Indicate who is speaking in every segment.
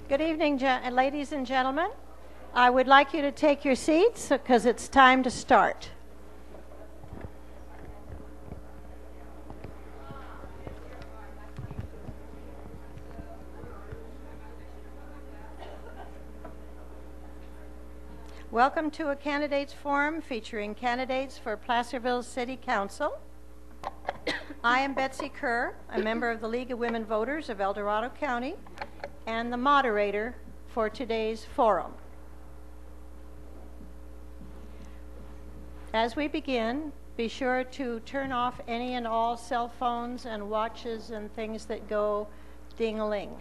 Speaker 1: Good evening, ladies and gentlemen. I would like you to take your seats because it's time to start. Welcome to a candidates forum featuring candidates for Placerville City Council. I am Betsy Kerr, a member of the League of Women Voters of El Dorado County and the moderator for today's forum. As we begin, be sure to turn off any and all cell phones and watches and things that go ding-a-ling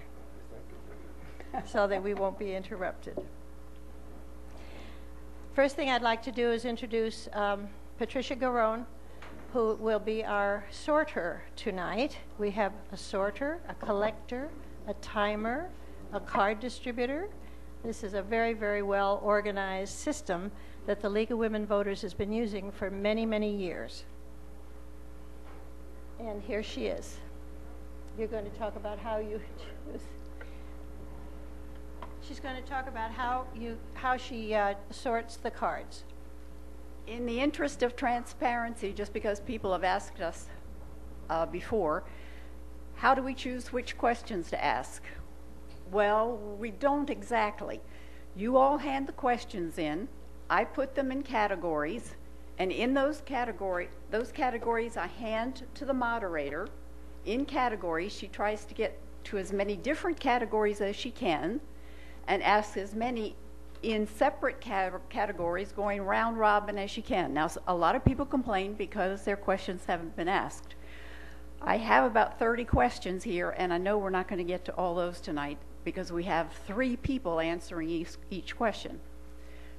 Speaker 1: so that we won't be interrupted. First thing I'd like to do is introduce Patricia Garone, who will be our sorter tonight. We have a sorter, a collector, a timer, a card distributor. This is a very, very well organized system that the League of Women Voters has been using for many, many years. And here she is. You're going to talk about how you choose. She's going to talk about how she sorts the cards.
Speaker 2: In the interest of transparency, just because people have asked us before, how do we choose which questions to ask? Well, we don't exactly. You all hand the questions in. I put them in categories, and in those categories I hand to the moderator. In categories, she tries to get to as many different categories as she can and asks as many in separate categories going round robin as she can. Now, a lot of people complain because their questions haven't been asked. I have about 30 questions here, and I know we're not going to get to all those tonight because we have 3 people answering each question.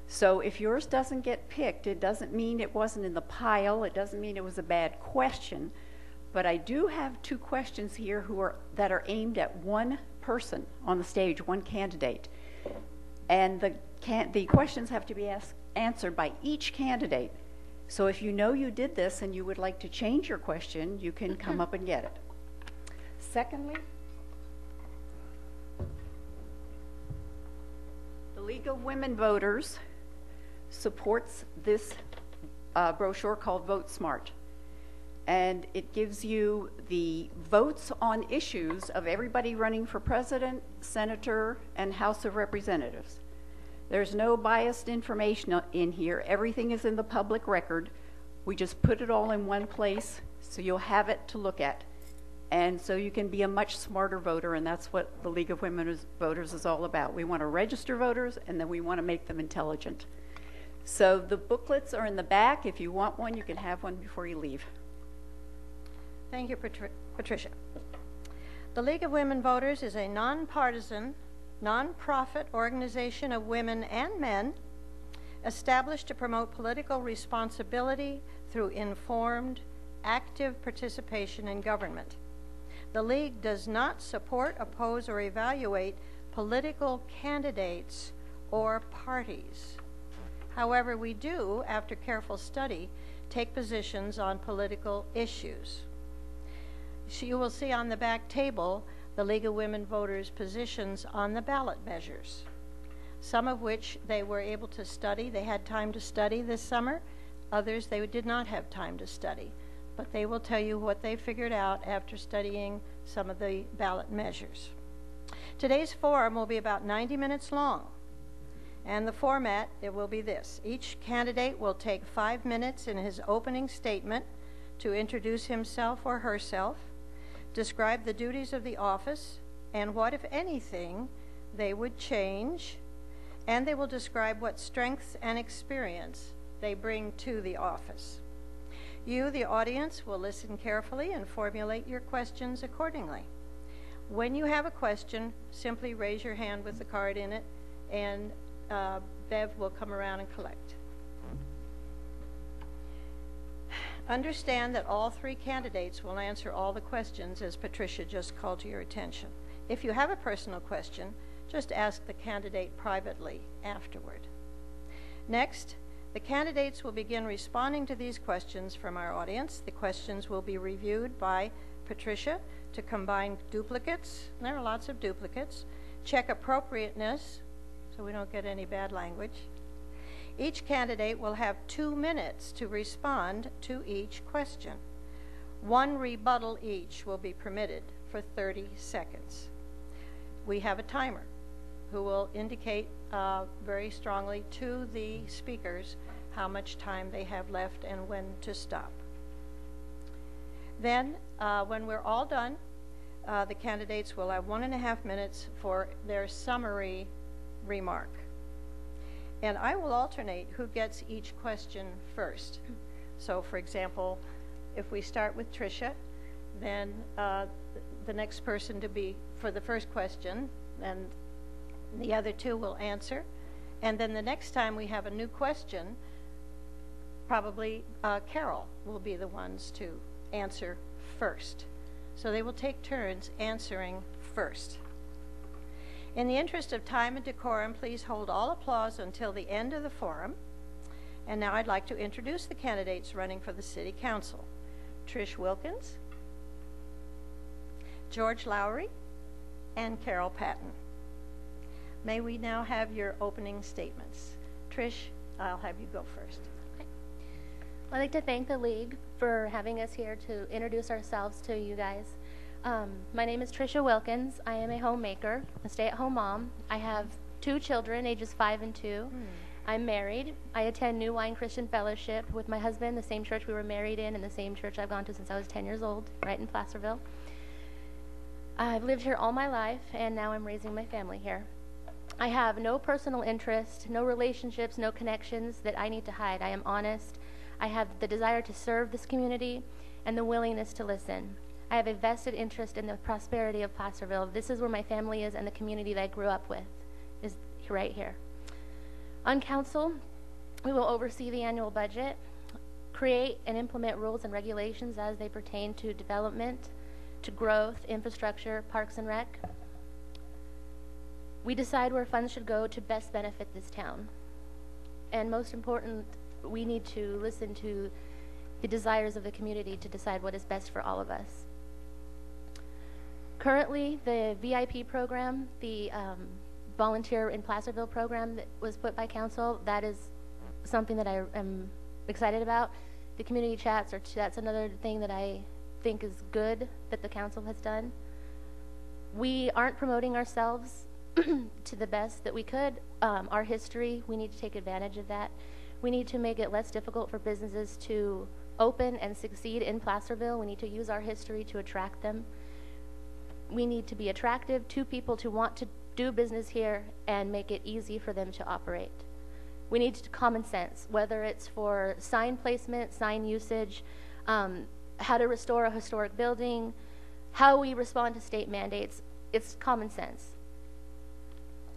Speaker 2: So if yours doesn't get picked, it doesn't mean it wasn't in the pile, it doesn't mean it was a bad question, but I do have 2 questions here that are aimed at one person on the stage, one candidate. And the questions have to be answered by each candidate. So if you know you did this and you would like to change your question, you can come up and get it. Secondly, the League of Women Voters supports this brochure called Vote Smart. And it gives you the votes on issues of everybody running for president, senator, and House of Representatives. There's no biased information in here. Everything is in the public record. We just put it all in one place so you'll have it to look at. And so you can be a much smarter voter, and that's what the League of Women Voters is all about. We want to register voters, and then we want to make them intelligent. So the booklets are in the back. If you want one, you can have one before you leave.
Speaker 1: Thank you, Patricia. The League of Women Voters is a nonpartisan, nonprofit organization of women and men established to promote political responsibility through informed, active participation in government. The League does not support, oppose, or evaluate political candidates or parties. However, we do, after careful study, take positions on political issues. You will see on the back table the League of Women Voters' positions on the ballot measures, some of which they were able to study. They had time to study this summer. Others they did not have time to study, but they will tell you what they figured out after studying some of the ballot measures. Today's forum will be about 90 minutes long, and the format, it will be this. Each candidate will take 5 minutes in his opening statement to introduce himself or herself, describe the duties of the office and what, if anything, they would change, and they will describe what strengths and experience they bring to the office. You, the audience, will listen carefully and formulate your questions accordingly. When you have a question, simply raise your hand with the card in it, and Bev will come around and collect. Understand that all 3 candidates will answer all the questions as Patricia just called to your attention. If you have a personal question, just ask the candidate privately afterward. Next, the candidates will begin responding to these questions from our audience. The questions will be reviewed by Patricia to combine duplicates. There are lots of duplicates check appropriateness, so we don't get any bad language. Each candidate will have 2 minutes to respond to each question. 1 rebuttal each will be permitted for 30 seconds. We have a timer who will indicate very strongly to the speakers how much time they have left and when to stop. Then, when we're all done, the candidates will have 1.5 minutes for their summary remark. And I will alternate who gets each question first. So, for example, if we start with Tricia, then the next person to be for the first question, and the other 2 will answer. And then the next time we have a new question, probably Carol will be the ones to answer first. So they will take turns answering first. In the interest of time and decorum, please hold all applause until the end of the forum. And now I'd like to introduce the candidates running for the City Council. Trish Wilkins, George Lowry, and Carol Patton. May we now have your opening statements. Trish, I'll have you go first.
Speaker 3: Okay. I'd like to thank the League for having us here to introduce ourselves to you guys. My name is Tricia Wilkins. I am a homemaker, a stay-at-home mom. I have 2 children, ages 5 and 2. I'm married. I attend New Wine Christian Fellowship with my husband, the same church we were married in, and the same church I've gone to since I was 10 years old, right in Placerville. I've lived here all my life, and now I'm raising my family here. I have no personal interest, no relationships, no connections that I need to hide. I am honest. I have the desire to serve this community and the willingness to listen. I have a vested interest in the prosperity of Placerville. This is where my family is, and the community that I grew up with is right here. On council, we will oversee the annual budget, create and implement rules and regulations as they pertain to development, to growth, infrastructure, parks and rec. We decide where funds should go to best benefit this town. And most important, we need to listen to the desires of the community to decide what is best for all of us. Currently, the VIP program, the Volunteer in Placerville program that was put by council, that is something that I am excited about. The community chats, that's another thing that I think is good that the council has done. We aren't promoting ourselves to the best that we could. Our history, we need to take advantage of that. We need to make it less difficult for businesses to open and succeed in Placerville. We need to use our history to attract them. We need to be attractive to people to want to do business here and make it easy for them to operate. We need common sense, whether it's for sign placement, sign usage, how to restore a historic building, how we respond to state mandates. It's common sense.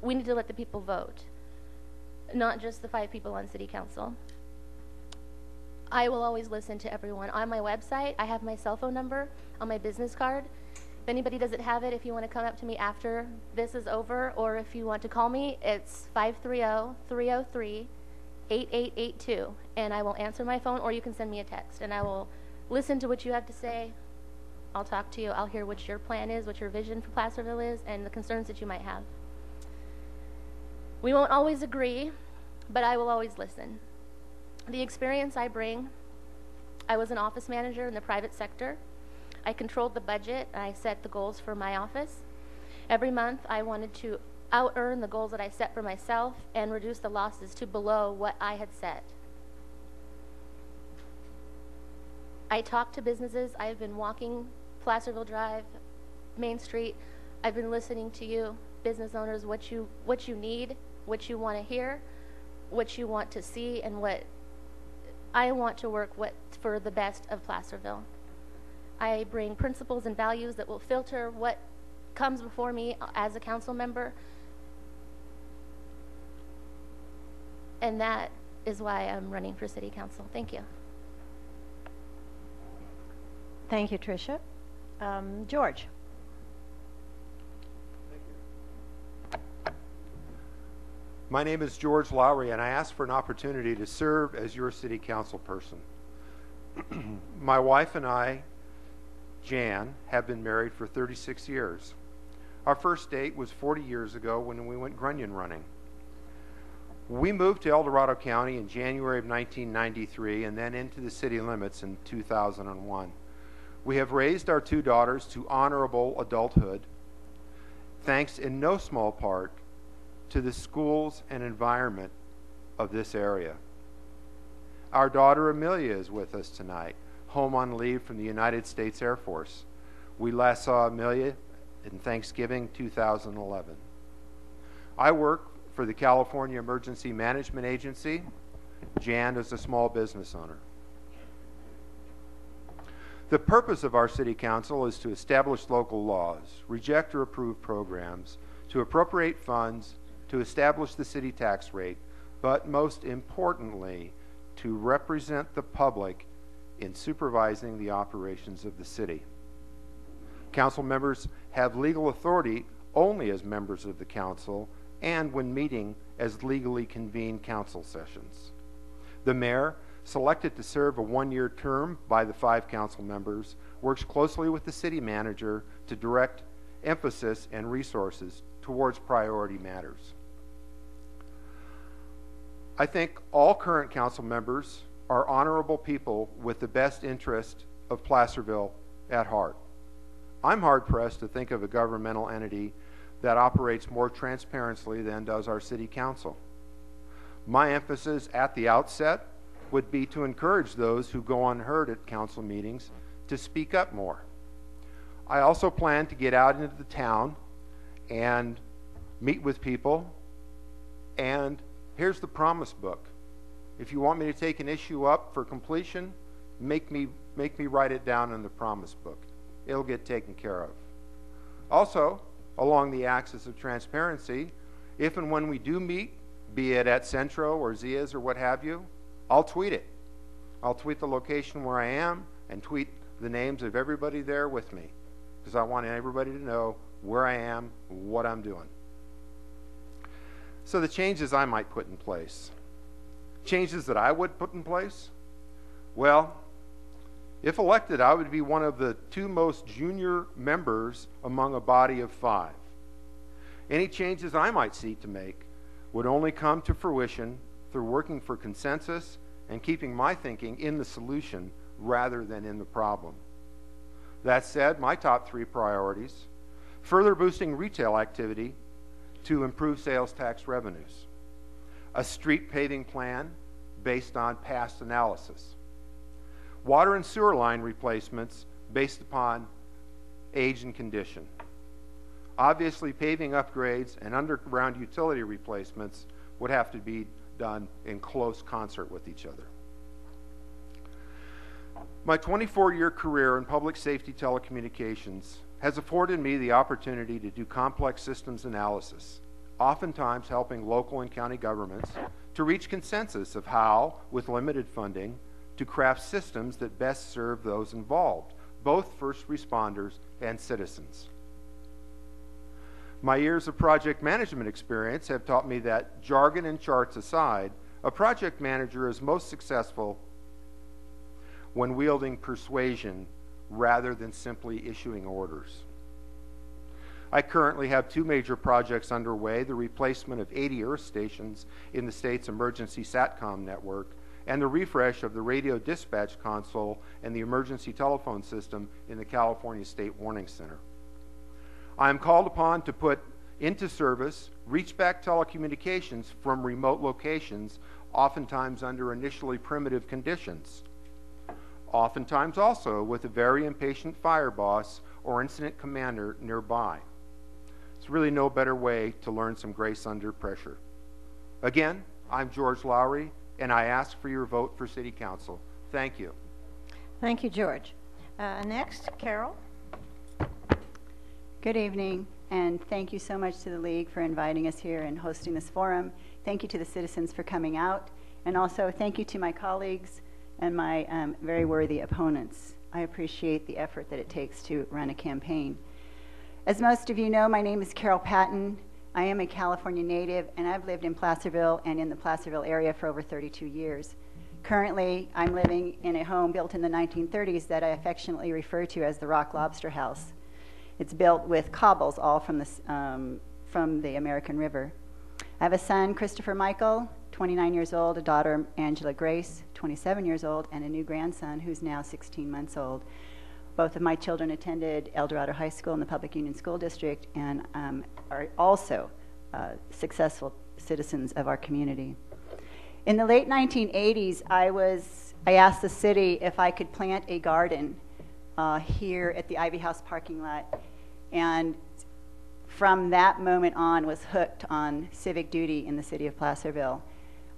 Speaker 3: We need to let the people vote, not just the 5 people on city council. I will always listen to everyone. On my website, I have my cell phone number on my business card. If anybody doesn't have it, if you want to come up to me after this is over, or if you want to call me, it's 530-303-8882, and I will answer my phone, or you can send me a text, and I will listen to what you have to say. I'll talk to you. I'll hear what your plan is, what your vision for Placerville is, and the concerns that you might have. We won't always agree, but I will always listen. The experience I bring, I was an office manager in the private sector. I controlled the budget, and I set the goals for my office. Every month, I wanted to out-earn the goals that I set for myself and reduce the losses to below what I had set. I talked to businesses. I've been walking Placerville Drive, Main Street. I've been listening to you, business owners, what you need, what you want to hear, what you want to see, and what I want to work for the best of Placerville. I bring principles and values that will filter what comes before me as a council member. And that is why I'm running for city council. Thank you.
Speaker 1: Thank you, Tricia. George.
Speaker 4: Thank you. My name is George Lowry, and I asked for an opportunity to serve as your city council person. My wife and I, Jan, have been married for 36 years. Our first date was 40 years ago when we went grunion running. We moved to El Dorado County in January of 1993 and then into the city limits in 2001. We have raised our two daughters to honorable adulthood, thanks in no small part to the schools and environment of this area. Our daughter Amelia is with us tonight, home on leave from the United States Air Force. We last saw Amelia in Thanksgiving 2011. I work for the California Emergency Management Agency. Jan is a small business owner. The purpose of our City Council is to establish local laws, reject or approve programs, to appropriate funds, to establish the city tax rate, but most importantly, to represent the public in supervising the operations of the city. Council members have legal authority only as members of the council and when meeting as legally convened council sessions. The mayor, selected to serve a one-year term by the 5 council members, works closely with the city manager to direct emphasis and resources towards priority matters. I think all current council members are honorable people with the best interest of Placerville at heart. I'm hard-pressed to think of a governmental entity that operates more transparently than does our city council. My emphasis at the outset would be to encourage those who go unheard at council meetings to speak up more. I also plan to get out into the town and meet with people, and here's the promise book. If you want me to take an issue up for completion, make me write it down in the promise book. It'll get taken care of. Also, along the axis of transparency, if and when we do meet, be it at Centro or Zia's or what have you, I'll tweet it. I'll tweet the location where I am and tweet the names of everybody there with me, because I want everybody to know where I am, what I'm doing. So the changes I might put in place. Changes that I would put in place? Well, if elected, I would be one of the 2 most junior members among a body of 5. Any changes I might seek to make would only come to fruition through working for consensus and keeping my thinking in the solution rather than in the problem. That said, my top 3 priorities: further boosting retail activity to improve sales tax revenues, a street paving plan based on past analysis, water and sewer line replacements based upon age and condition. Obviously, paving upgrades and underground utility replacements would have to be done in close concert with each other. My 24-year career in public safety telecommunications has afforded me the opportunity to do complex systems analysis, oftentimes helping local and county governments to reach consensus of how, with limited funding, to craft systems that best serve those involved, both first responders and citizens. My years of project management experience have taught me that, jargon and charts aside, a project manager is most successful when wielding persuasion rather than simply issuing orders. I currently have 2 major projects underway: the replacement of 80 earth stations in the state's emergency SATCOM network and the refresh of the radio dispatch console and the emergency telephone system in the California State Warning Center. I am called upon to put into service reachback telecommunications from remote locations, oftentimes under initially primitive conditions, oftentimes also with a very impatient fire boss or incident commander nearby. It's really no better way to learn some grace under pressure. Again, I'm George Lowry, and I ask for your vote for City Council. Thank you.
Speaker 1: Thank you, George. Next, Carol.
Speaker 5: Good evening, and thank you so much to the League for inviting us here and hosting this forum. Thank you to the citizens for coming out, and also thank you to my colleagues and my very worthy opponents. I appreciate the effort that it takes to run a campaign. As most of you know, my name is Carol Patton. I am a California native, and I've lived in Placerville and in the Placerville area for over 32 years. Currently, I'm living in a home built in the 1930s that I affectionately refer to as the Rock Lobster House. It's built with cobbles, all from the American River. I have a son, Christopher Michael, 29 years old, a daughter, Angela Grace, 27 years old, and a new grandson who's now 16 months old. Both of my children attended El Dorado High School in the Public Union School District and are also successful citizens of our community. In the late 1980s, I asked the city if I could plant a garden here at the Ivy House parking lot, and from that moment on was hooked on civic duty in the city of Placerville.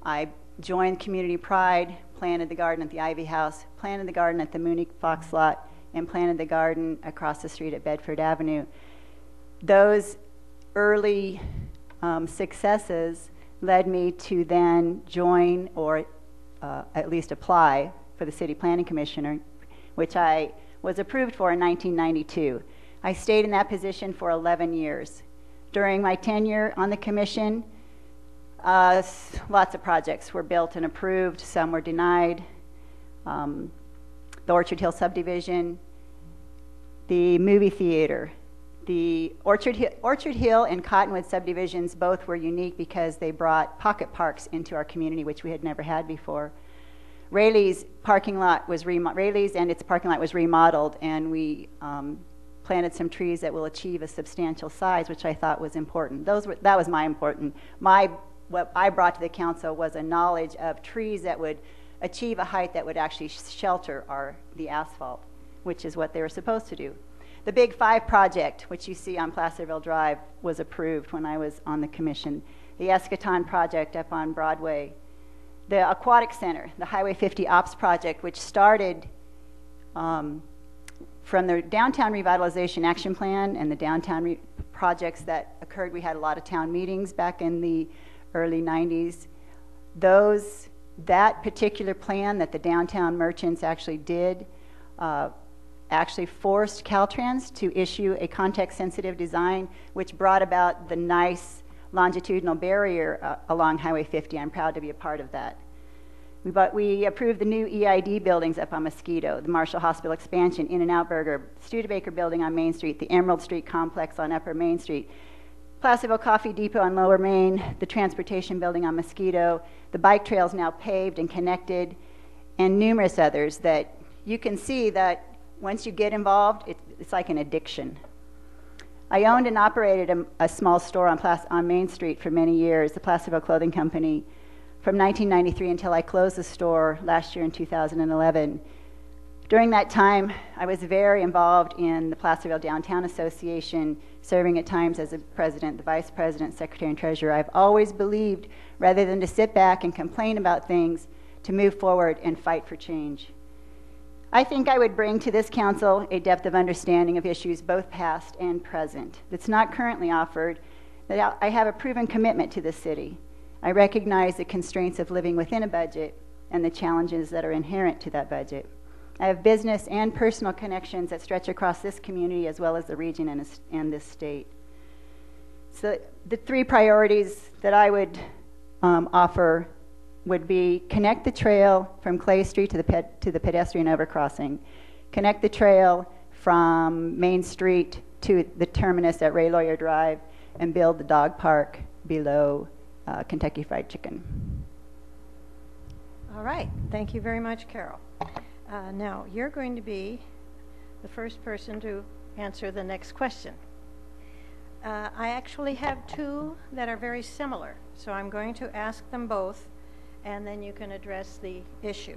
Speaker 5: I joined Community Pride, planted the garden at the Ivy House, planted the garden at the Mooney Fox lot, and planted the garden across the street at Bedford Avenue. Those early successes led me to then join, or at least apply, for the City Planning Commissioner, which I was approved for in 1992. I stayed in that position for 11 years. During my tenure on the commission, lots of projects were built and approved, some were denied. The Orchard Hill subdivision, the movie theater, the Orchard Hill and Cottonwood subdivisions both were unique because they brought pocket parks into our community, which we had never had before. Rayleigh's and its parking lot was remodeled, and we planted some trees that will achieve a substantial size, which I thought was important. That was what I brought to the council was a knowledge of trees that would achieve a height that would actually shelter the asphalt, which is what they were supposed to do. The Big Five project, which you see on Placerville Drive, was approved when I was on the commission. The Eschaton project up on Broadway. The Aquatic Center, the Highway 50 Ops project, which started from the Downtown Revitalization Action Plan and the downtown projects that occurred. We had a lot of town meetings back in the early 90s. That particular plan that the downtown merchants actually did actually forced Caltrans to issue a context-sensitive design, which brought about the nice longitudinal barrier along Highway 50. I'm proud to be a part of that. We approved the new EID buildings up on Mosquito, the Marshall Hospital expansion, In-N-Out Burger, Studebaker building on Main Street, the Emerald Street complex on Upper Main Street, Placerville Coffee Depot on Lower Main, the transportation building on Mosquito, the bike trails now paved and connected, and numerous others that you can see that once you get involved, it's like an addiction. I owned and operated a small store on Main Street for many years, the Placerville Clothing Company, from 1993 until I closed the store last year in 2011. During that time, I was very involved in the Placerville Downtown Association, serving at times as the president, the vice president, secretary, and treasurer. I've always believed, rather than to sit back and complain about things, to move forward and fight for change. I think I would bring to this council a depth of understanding of issues both past and present that's not currently offered, that I have a proven commitment to this city. I recognize the constraints of living within a budget and the challenges that are inherent to that budget. I have business and personal connections that stretch across this community as well as the region and this state. So the three priorities that I would offer would be connect the trail from Clay Street to the pedestrian overcrossing, connect the trail from Main Street to the terminus at Ray Lawyer Drive, and build the dog park below Kentucky Fried Chicken.
Speaker 1: All right. Thank you very much, Carol. Now, you're going to be the first person to answer the next question. I actually have two that are very similar, so I'm going to ask them both, and then you can address the issue.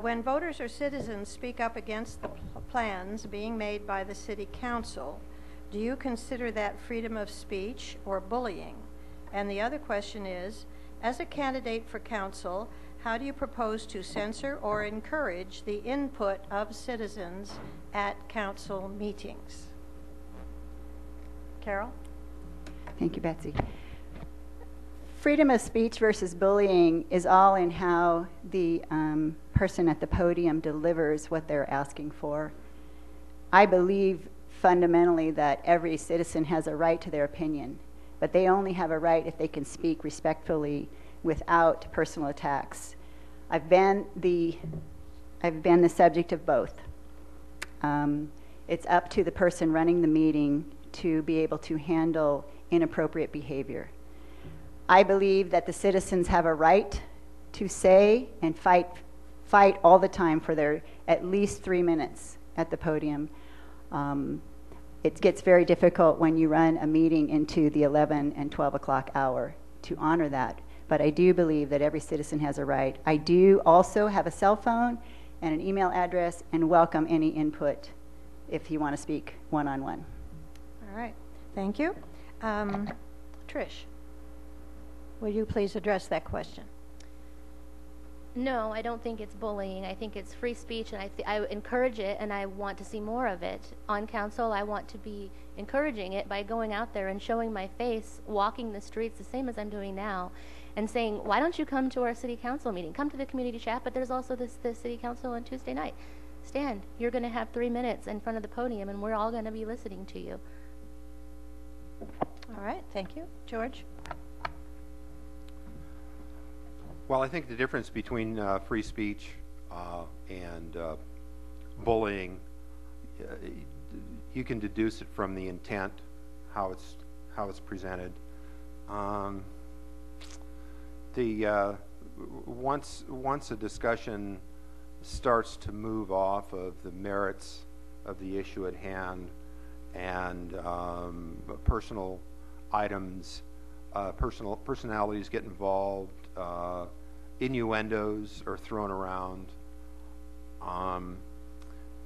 Speaker 1: When voters or citizens speak up against the plans being made by the City Council, do you consider that freedom of speech or bullying? And the other question is, as a candidate for council, how do you propose to censor or encourage the input of citizens at council meetings? Carol?
Speaker 5: Thank you, Betsy. Freedom of speech versus bullying is all in how the person at the podium delivers what they're asking for. I believe fundamentally that every citizen has a right to their opinion, but they only have a right if they can speak respectfully without personal attacks. I've been the subject of both. It's up to the person running the meeting to be able to handle inappropriate behavior. I believe that the citizens have a right to say and fight all the time for their at least 3 minutes at the podium. It gets very difficult when you run a meeting into the 11 and 12 o'clock hour to honor that. But I do believe that every citizen has a right. I do also have a cell phone and an email address and welcome any input if you want to speak one-on-one.
Speaker 1: All right, thank you. Trish, will you please address that question?
Speaker 3: No, I don't think it's bullying. I think it's free speech, and I encourage it, and I want to see more of it. On council, I want to be encouraging it by going out there and showing my face, walking the streets the same as I'm doing now, and saying, why don't you come to our city council meeting? Come to the community chat, but there's also the city council on Tuesday night. Stand. You're going to have 3 minutes in front of the podium, and we're all going to be listening to you.
Speaker 1: All right, thank you. George?
Speaker 4: Well, I think the difference between free speech and bullying, you can deduce it from the intent, how it's presented. Once a discussion starts to move off of the merits of the issue at hand and personal items, personalities get involved, innuendos are thrown around.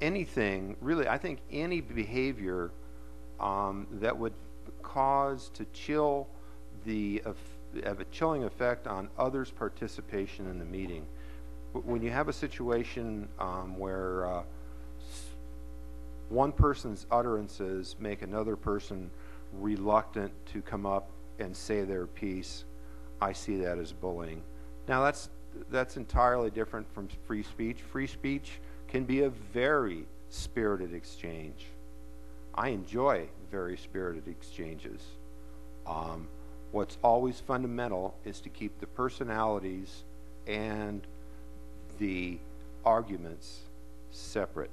Speaker 4: Anything, really, I think any behavior that would cause to chill have a chilling effect on others' participation in the meeting. When you have a situation where one person's utterances make another person reluctant to come up and say their piece, I see that as bullying. Now that's entirely different from free speech. Free speech can be a very spirited exchange. I enjoy very spirited exchanges. What's always fundamental is to keep the personalities and the arguments separate.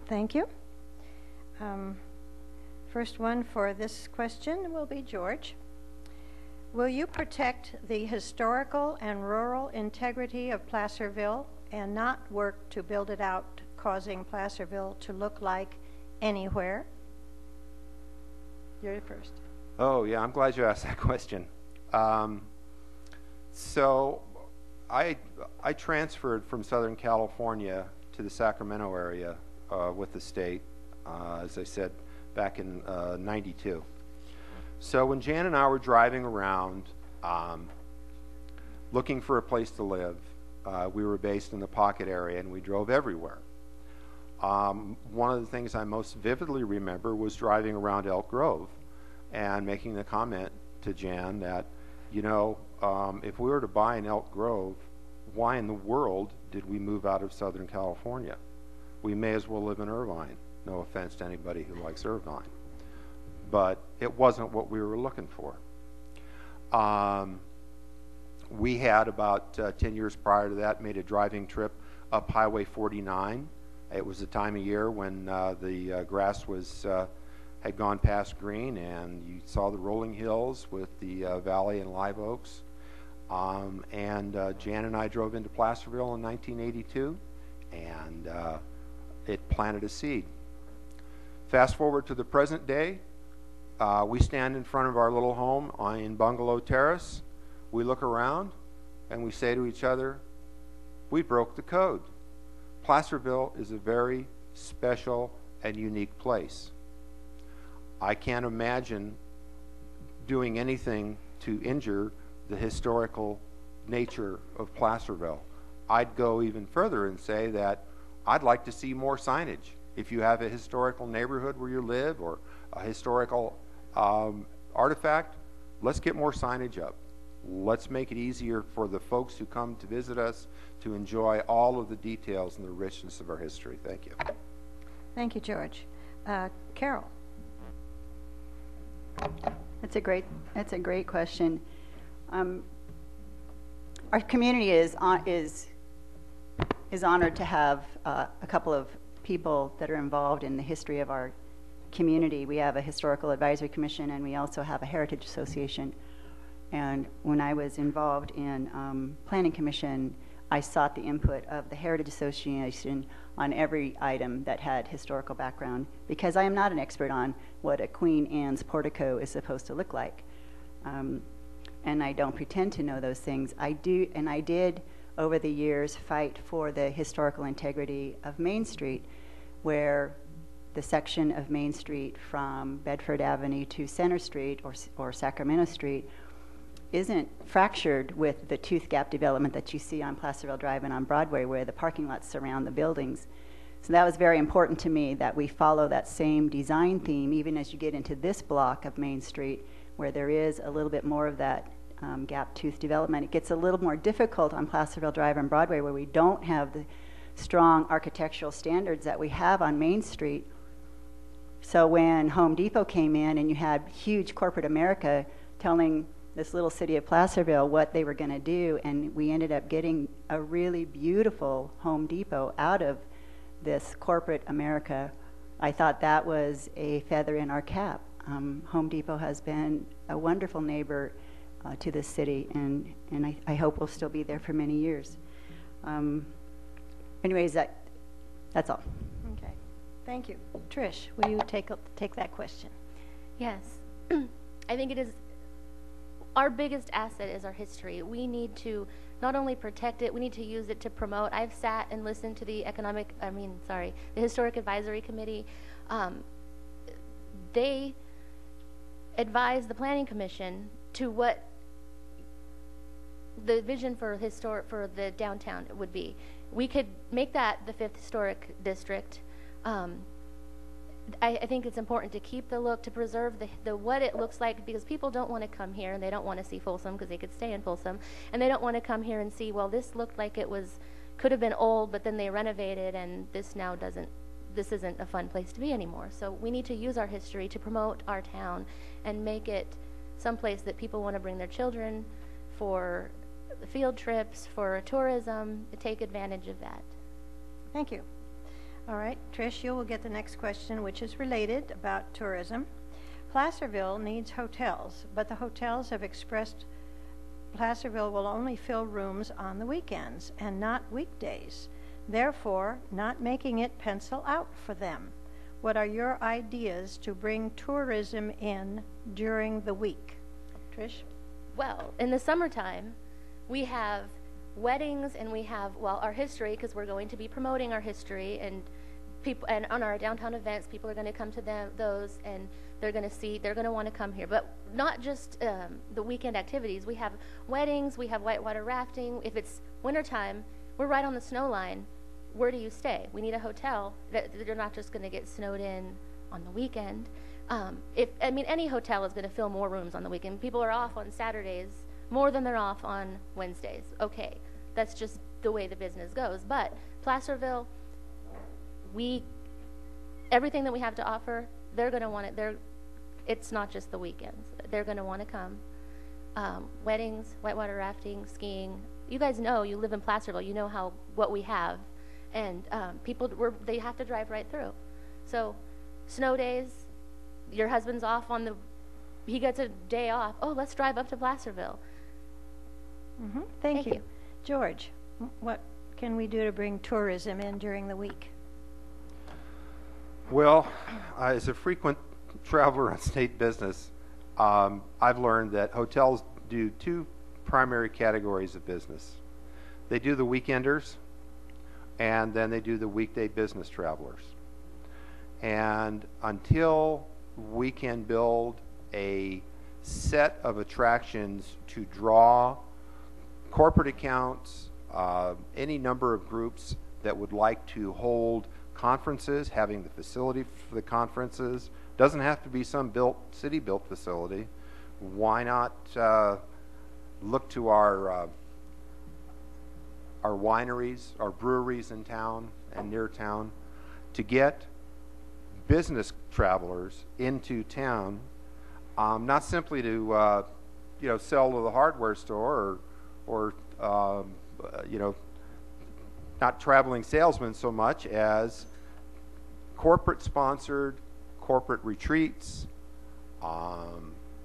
Speaker 1: Thank you. First one for this question will be George. Will you protect the historical and rural integrity of Placerville and not work to build it out, causing Placerville to look like anywhere? You're first.
Speaker 4: Oh, yeah, I'm glad you asked that question. So I transferred from Southern California to the Sacramento area with the state, as I said, back in '92. So when Jan and I were driving around looking for a place to live, we were based in the Pocket area and we drove everywhere. One of the things I most vividly remember was driving around Elk Grove and making the comment to Jan that, you know, if we were to buy in Elk Grove, why in the world did we move out of Southern California? We may as well live in Irvine. No offense to anybody who likes Irvine. But it wasn't what we were looking for. We had about 10 years prior to that made a driving trip up Highway 49. It was the time of year when the grass was had gone past green and you saw the rolling hills with the valley and live oaks. Jan and I drove into Placerville in 1982 and it planted a seed. Fast forward to the present day, we stand in front of our little home in Bungalow Terrace. We look around and we say to each other, we broke the code. Placerville is a very special and unique place. I can't imagine doing anything to injure the historical nature of Placerville. I'd go even further and say that I'd like to see more signage. If you have a historical neighborhood where you live or a historical artifact, let's get more signage up. Let's make it easier for the folks who come to visit us to enjoy all of the details and the richness of our history. Thank you.
Speaker 1: Thank you, George. Carol.
Speaker 5: That's a great question. Our community is honored to have a couple of people that are involved in the history of our community. We have a historical advisory commission, and we also have a heritage association. And when I was involved in planning commission, I sought the input of the Heritage Association on every item that had historical background, because I am not an expert on what a Queen Anne's portico is supposed to look like. And I don't pretend to know those things. I do, and I did over the years fight for the historical integrity of Main Street, where the section of Main Street from Bedford Avenue to Center Street or Sacramento Street isn't fractured with the tooth gap development that you see on Placerville Drive and on Broadway, where the parking lots surround the buildings. So that was very important to me, that we follow that same design theme even as you get into this block of Main Street, where there is a little bit more of that gap tooth development. It gets a little more difficult on Placerville Drive and Broadway, where we don't have the strong architectural standards that we have on Main Street. So when Home Depot came in and you had huge corporate America telling this little city of Placerville what they were going to do, and we ended up getting a really beautiful Home Depot out of this corporate America, I thought that was a feather in our cap. Home Depot has been a wonderful neighbor to this city, and I hope will still be there for many years. Anyways, that's all.
Speaker 1: Okay, thank you. Trish, will you take that question?
Speaker 3: Yes. I think it is, our biggest asset is our history. We need to not only protect it, we need to use it to promote. I've sat and listened to the the Historic Advisory Committee. They advise the Planning Commission to what the vision for the downtown would be. We could make that the 5th historic district. I think it's important to keep the look, to preserve the what it looks like, because people don't want to come here and they don't want to see Folsom, because they could stay in Folsom, and they don't want to come here and see, well, this looked like it could have been old, but then they renovated, and this isn't a fun place to be anymore. So we need to use our history to promote our town and make it someplace that people want to bring their children for field trips, for tourism, take advantage of that.
Speaker 1: Thank you. All right, Trish, you will get the next question, which is related about tourism. Placerville needs hotels, but the hotels have expressed Placerville will only fill rooms on the weekends and not weekdays, therefore not making it pencil out for them. What are your ideas to bring tourism in during the week? Trish?
Speaker 3: Well, in the summertime, we have weddings, and we have, our history, because we're going to be promoting our history, and people, and on our downtown events, people are going to come to those, and they're going to want to come here. But not just the weekend activities. We have weddings, we have whitewater rafting. If it's wintertime, we're right on the snow line. Where do you stay? We need a hotel that you're not just going to get snowed in on the weekend. Any hotel is going to fill more rooms on the weekend. People are off on Saturdays more than they're off on Wednesdays. Okay, that's just the way the business goes. But Placerville, everything that we have to offer, they're going to want it. It's not just the weekends. They're going to want to come. Weddings, whitewater rafting, skiing. You guys know, you live in Placerville, you know what we have. And they have to drive right through. So snow days, your husband's off he gets a day off. Oh, let's drive up to Placerville.
Speaker 1: Mm-hmm. Thank you. George, what can we do to bring tourism in during the week?
Speaker 4: Well, as a frequent traveler on state business, I've learned that hotels do 2 primary categories of business. They do the weekenders, and then they do the weekday business travelers. And until we can build a set of attractions to draw corporate accounts, any number of groups that would like to hold conferences, having the facility for the conferences, doesn't have to be some city-built facility. Why not look to our wineries, our breweries in town and near town, to get business travelers into town, not simply to sell to the hardware store or not traveling salesmen so much as corporate-sponsored corporate retreats,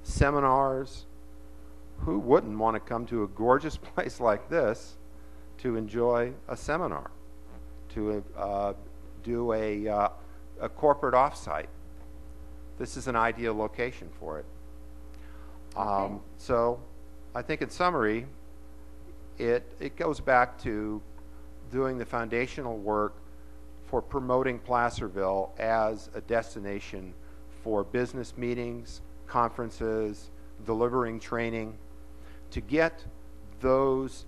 Speaker 4: seminars. Who wouldn't want to come to a gorgeous place like this to enjoy a seminar, to do a corporate offsite? This is an ideal location for it.
Speaker 1: Okay.
Speaker 4: So I think in summary, it goes back to doing the foundational work for promoting Placerville as a destination for business meetings, conferences, delivering training, to get those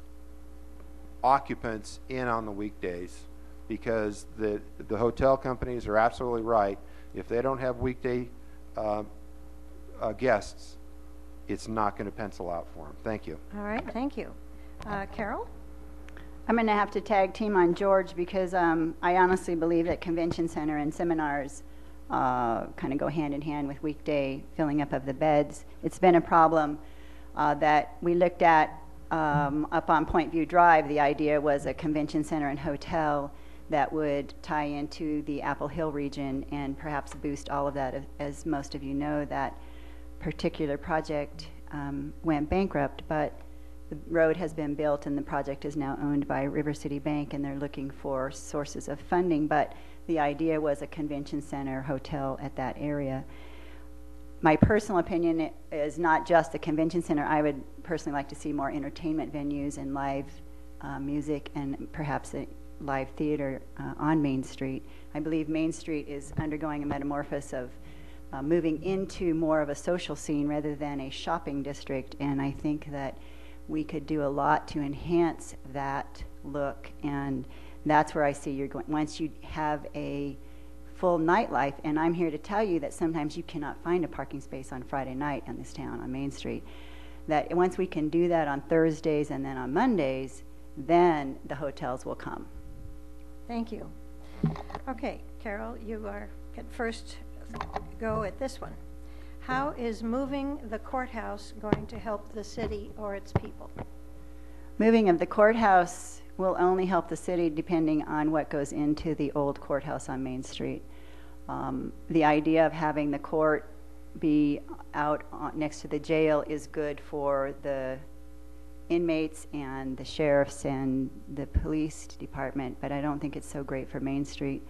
Speaker 4: occupants in on the weekdays, because the hotel companies are absolutely right. If they don't have weekday guests, it's not going to pencil out for them. Thank you.
Speaker 1: All right, thank you. Carol?
Speaker 5: I'm going to have to tag team on George because I honestly believe that convention center and seminars kind of go hand in hand with weekday filling up of the beds. It's been a problem that we looked at up on Point View Drive. The idea was a convention center and hotel that would tie into the Apple Hill region and perhaps boost all of that. As most of you know, that particular project went bankrupt, but the road has been built and the project is now owned by River City Bank, and they're looking for sources of funding, but the idea was a convention center hotel at that area. My personal opinion is not just a convention center. I would personally like to see more entertainment venues and live music and perhaps a live theater on Main Street. I believe Main Street is undergoing a metamorphosis of moving into more of a social scene rather than a shopping district, and I think that we could do a lot to enhance that look, and that's where I see you're going. Once you have a full nightlife, and I'm here to tell you that sometimes you cannot find a parking space on Friday night in this town on Main Street, that once we can do that on Thursdays and then on Mondays, then the hotels will come.
Speaker 1: Thank you. Okay, Carol, you can first go at this one. How is moving the courthouse going to help the city or its people?
Speaker 5: Moving of the courthouse will only help the city depending on what goes into the old courthouse on Main Street. The idea of having the court be out next to the jail is good for the inmates and the sheriffs and the police department, but I don't think it's so great for Main Street.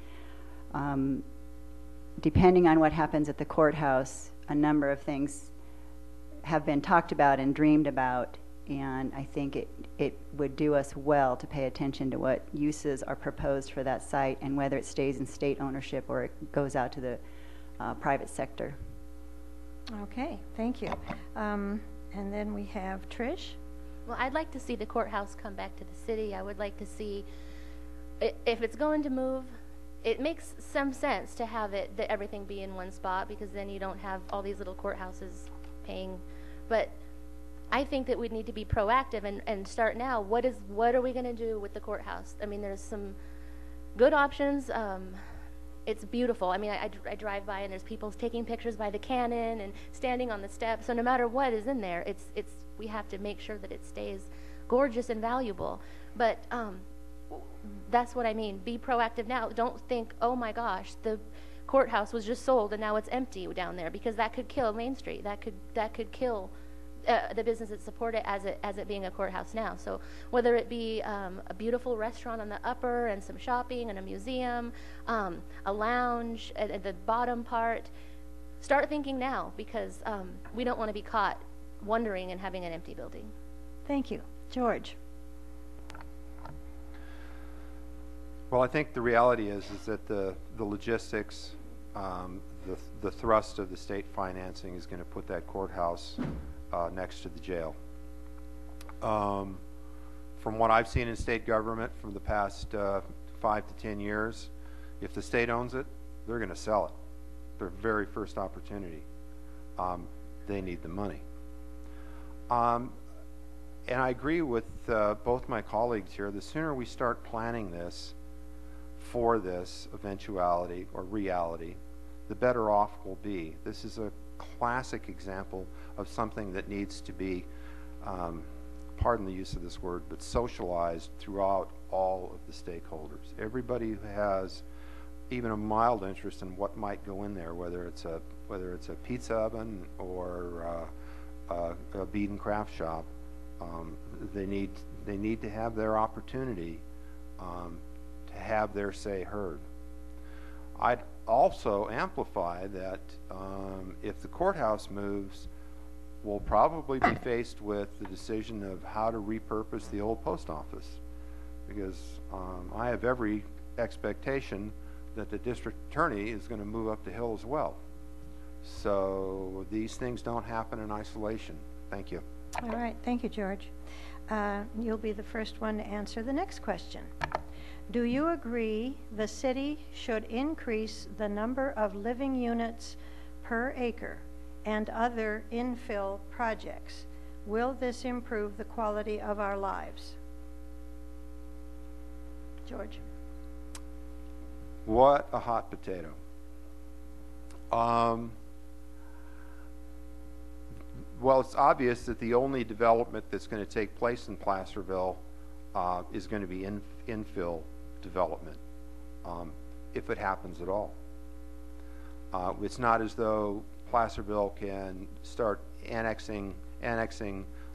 Speaker 5: Depending on what happens at the courthouse, a number of things have been talked about and dreamed about, and I think it would do us well to pay attention to what uses are proposed for that site and whether it stays in state ownership or it goes out to the private sector.
Speaker 1: Okay, thank you. And then we have Trish.
Speaker 3: Well, I'd like to see the courthouse come back to the city. I would like to see, if it's going to move, it makes some sense to have everything be in one spot, because then you don't have all these little courthouses paying. But I think that we need to be proactive and start now. What are we going to do with the courthouse? I mean, there's some good options. It's beautiful. I mean, I drive by and there's people taking pictures by the cannon and standing on the steps. So no matter what is in there, we have to make sure that it stays gorgeous and valuable. But that's what I mean. Be proactive now. Don't think, oh my gosh, the courthouse was just sold and now it's empty down there, because that could kill Main Street. That could kill the business that support it as it being a courthouse now. So whether it be a beautiful restaurant on the upper and some shopping and a museum, a lounge at the bottom part, start thinking now, because we don't want to be caught wondering and having an empty building.
Speaker 1: Thank you. George.
Speaker 4: Well, I think the reality is that the logistics, the thrust of the state financing is going to put that courthouse next to the jail. From what I've seen in state government from the past 5 to 10 years, if the state owns it, they're going to sell it. Their very first opportunity. They need the money. And I agree with both my colleagues here. The sooner we start planning this for this eventuality or reality, the better off we'll be. This is a classic example of something that needs to be, pardon the use of this word, but socialized throughout all of the stakeholders. Everybody who has even a mild interest in what might go in there, whether it's a pizza oven or a bead and craft shop. They need to have their opportunity to have their say heard. I'd also amplify that if the courthouse moves, we'll probably be faced with the decision of how to repurpose the old post office, because I have every expectation that the district attorney is going to move up the hill as well. So these things don't happen in isolation. Thank you.
Speaker 1: All right, thank you, George. You'll be the first one to answer the next question. Do you agree the city should increase the number of living units per acre and other infill projects? Will this improve the quality of our lives? George.
Speaker 4: What a hot potato. Well, it's obvious that the only development that's going to take place in Placerville is going to be infill development, if it happens at all. It's not as though Placerville can start annexing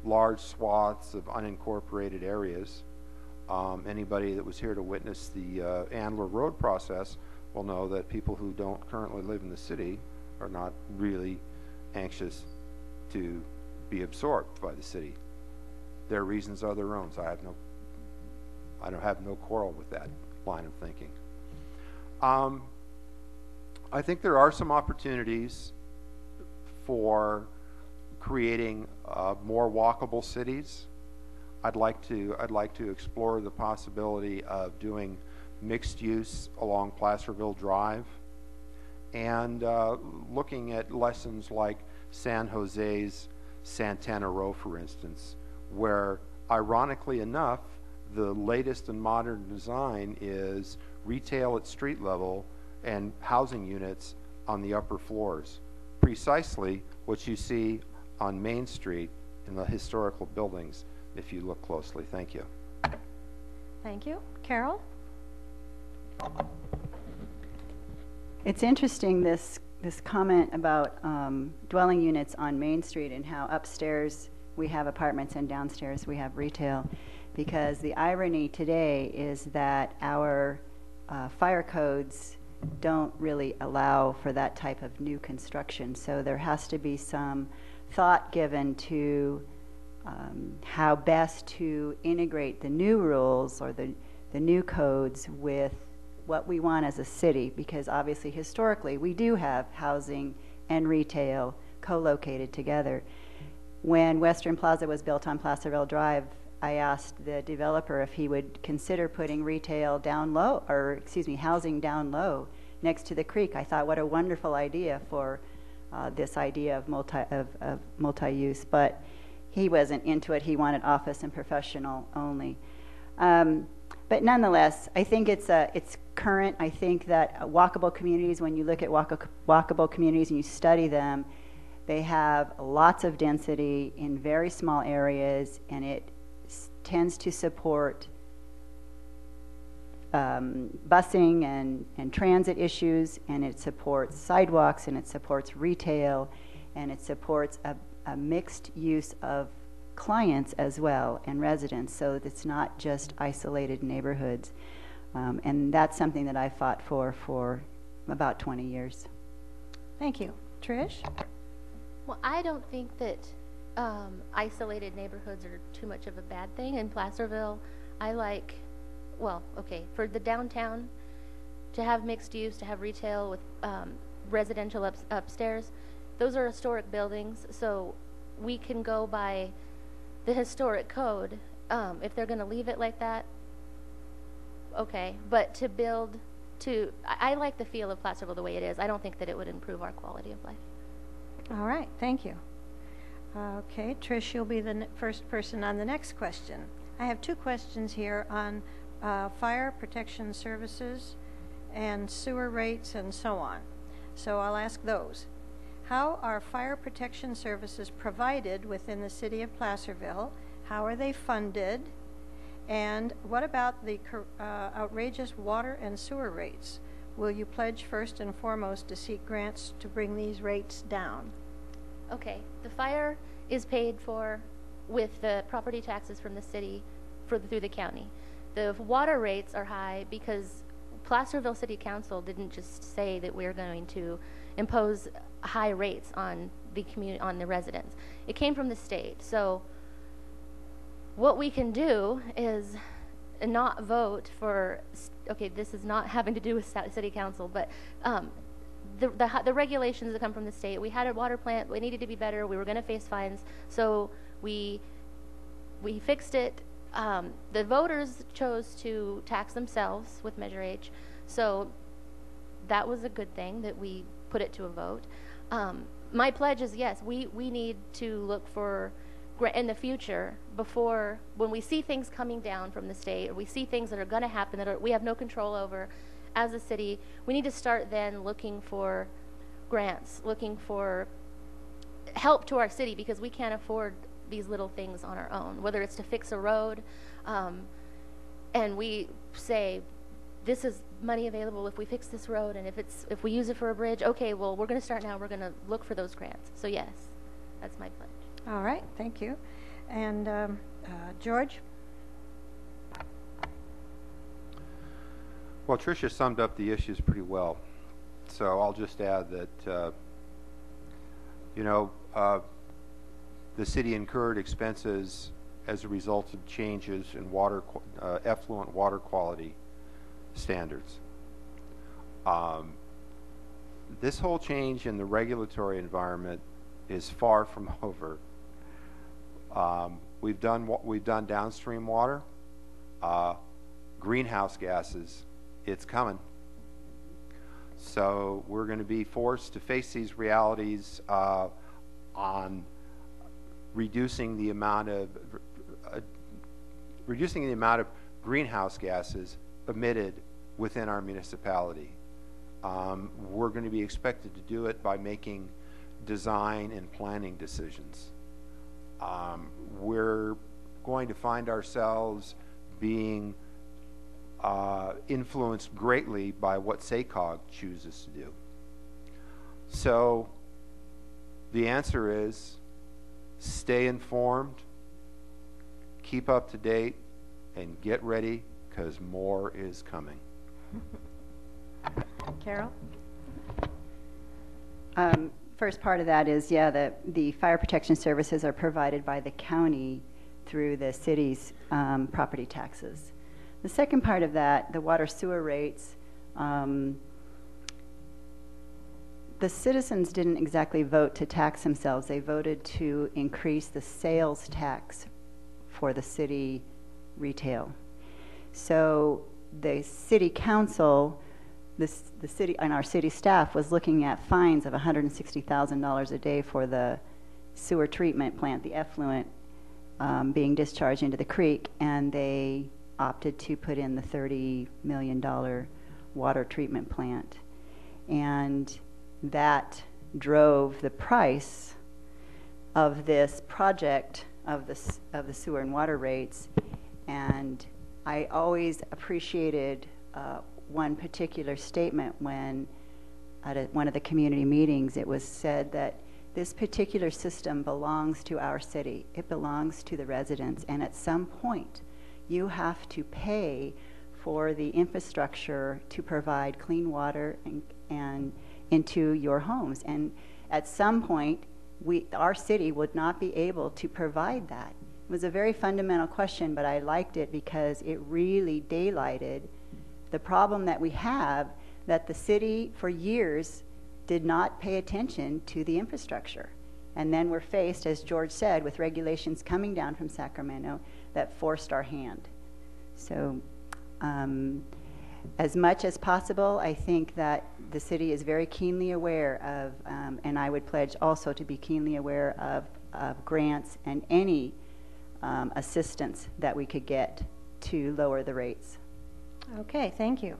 Speaker 4: large swaths of unincorporated areas. Anybody that was here to witness the Andler Road process will know that people who don't currently live in the city are not really anxious to be absorbed by the city. Their reasons are their own, so I don't have no quarrel with that line of thinking. I think there are some opportunities for creating more walkable cities. I'd like to explore the possibility of doing mixed use along Placerville Drive, and looking at lessons like San Jose's Santana Row, for instance, where, ironically enough, the latest and modern design is retail at street level and housing units on the upper floors. Precisely what you see on Main Street in the historical buildings, if you look closely. Thank you.
Speaker 1: Thank you. Carol?
Speaker 5: It's interesting, this comment about dwelling units on Main Street and how upstairs we have apartments and downstairs we have retail, because the irony today is that our fire codes don't really allow for that type of new construction. So there has to be some thought given to how best to integrate the new rules or the new codes with what we want as a city, because obviously historically we do have housing and retail co-located together. When Western Plaza was built on Placerville Drive, I asked the developer if he would consider putting retail down low, or excuse me, housing down low next to the creek. I thought, what a wonderful idea for this idea of multi-use, but he wasn't into it. He wanted office and professional only. But nonetheless, I think it's current. I think that walkable communities, when you look at walkable communities and you study them, they have lots of density in very small areas, and it tends to support busing and transit issues, and it supports sidewalks, and it supports retail, and it supports a mixed use of clients as well and residents, so that it's not just isolated neighborhoods. And that's something that I fought for about 20 years.
Speaker 1: Thank you. Trish?
Speaker 3: Well, I don't think that isolated neighborhoods are too much of a bad thing. In Placerville, I like, well, okay, for the downtown, to have mixed use, to have retail with residential upstairs, those are historic buildings, so we can go by the historic code. If they're going to leave it like that, okay, but to build I like the feel of Placerville the way it is. I don't think that it would improve our quality of life.
Speaker 1: All right, thank you. Okay, Trish, you'll be the first person on the next question. I have two questions here on fire protection services and sewer rates and so on. So I'll ask those. How are fire protection services provided within the city of Placerville? How are they funded? And what about the outrageous water and sewer rates? will you pledge first and foremost to seek grants to bring these rates down?
Speaker 3: Okay, the fire is paid for with the property taxes from the city through the county. The water rates are high because Placerville City Council didn't just say that we're going to impose high rates on the on the residents. It came from the state. So what we can do is not vote for, okay, this is not having to do with City Council, but the regulations that come from the state. We had a water plant, it needed to be better, we were going to face fines, so we fixed it. The voters chose to tax themselves with Measure H, so that was a good thing that we put it to a vote. My pledge is, yes, we need to look for, in the future, before, when we see things coming down from the state, or we see things that are going to happen that we have no control over as a city, we need to start then looking for grants, looking for help to our city, because we can't afford these little things on our own, whether it's to fix a road, and we say, this is money available if we fix this road, and if we use it for a bridge, okay, well, we're going to start now, we're going to look for those grants. So yes, that's my pledge.
Speaker 1: All right, thank you. And George?
Speaker 4: Well, Tricia summed up the issues pretty well. So I'll just add that, the city incurred expenses as a result of changes in effluent water quality standards. This whole change in the regulatory environment is far from over. We've done downstream water, greenhouse gases. It's coming. So we're going to be forced to face these realities on reducing the amount of greenhouse gases emitted within our municipality. We're going to be expected to do it by making design and planning decisions. We're going to find ourselves being influenced greatly by what SACOG chooses to do. So the answer is stay informed, keep up to date, and get ready, because more is coming.
Speaker 1: Carol?
Speaker 5: First part of that is, yeah, the fire protection services are provided by the county through the city's property taxes. The second part of that, the water sewer rates, the citizens didn't exactly vote to tax themselves. They voted to increase the sales tax for the city retail. So the city council, the city and our city staff was looking at fines of $160,000 a day for the sewer treatment plant, the effluent being discharged into the creek, and they opted to put in the $30 million water treatment plant. And that drove the price of this project of the sewer and water rates. And I always appreciated one particular statement when at one of the community meetings it was said that this particular system belongs to our city. It belongs to the residents, and at some point you have to pay for the infrastructure to provide clean water and into your homes. And at some point, our city would not be able to provide that. It was a very fundamental question, but I liked it because it really daylighted the problem that we have, that the city for years did not pay attention to the infrastructure. And then we're faced, as George said, with regulations coming down from Sacramento that forced our hand. So as much as possible, I think that the city is very keenly aware of, and I would pledge also to be keenly aware of grants and any assistance that we could get to lower the rates.
Speaker 1: Okay, thank you.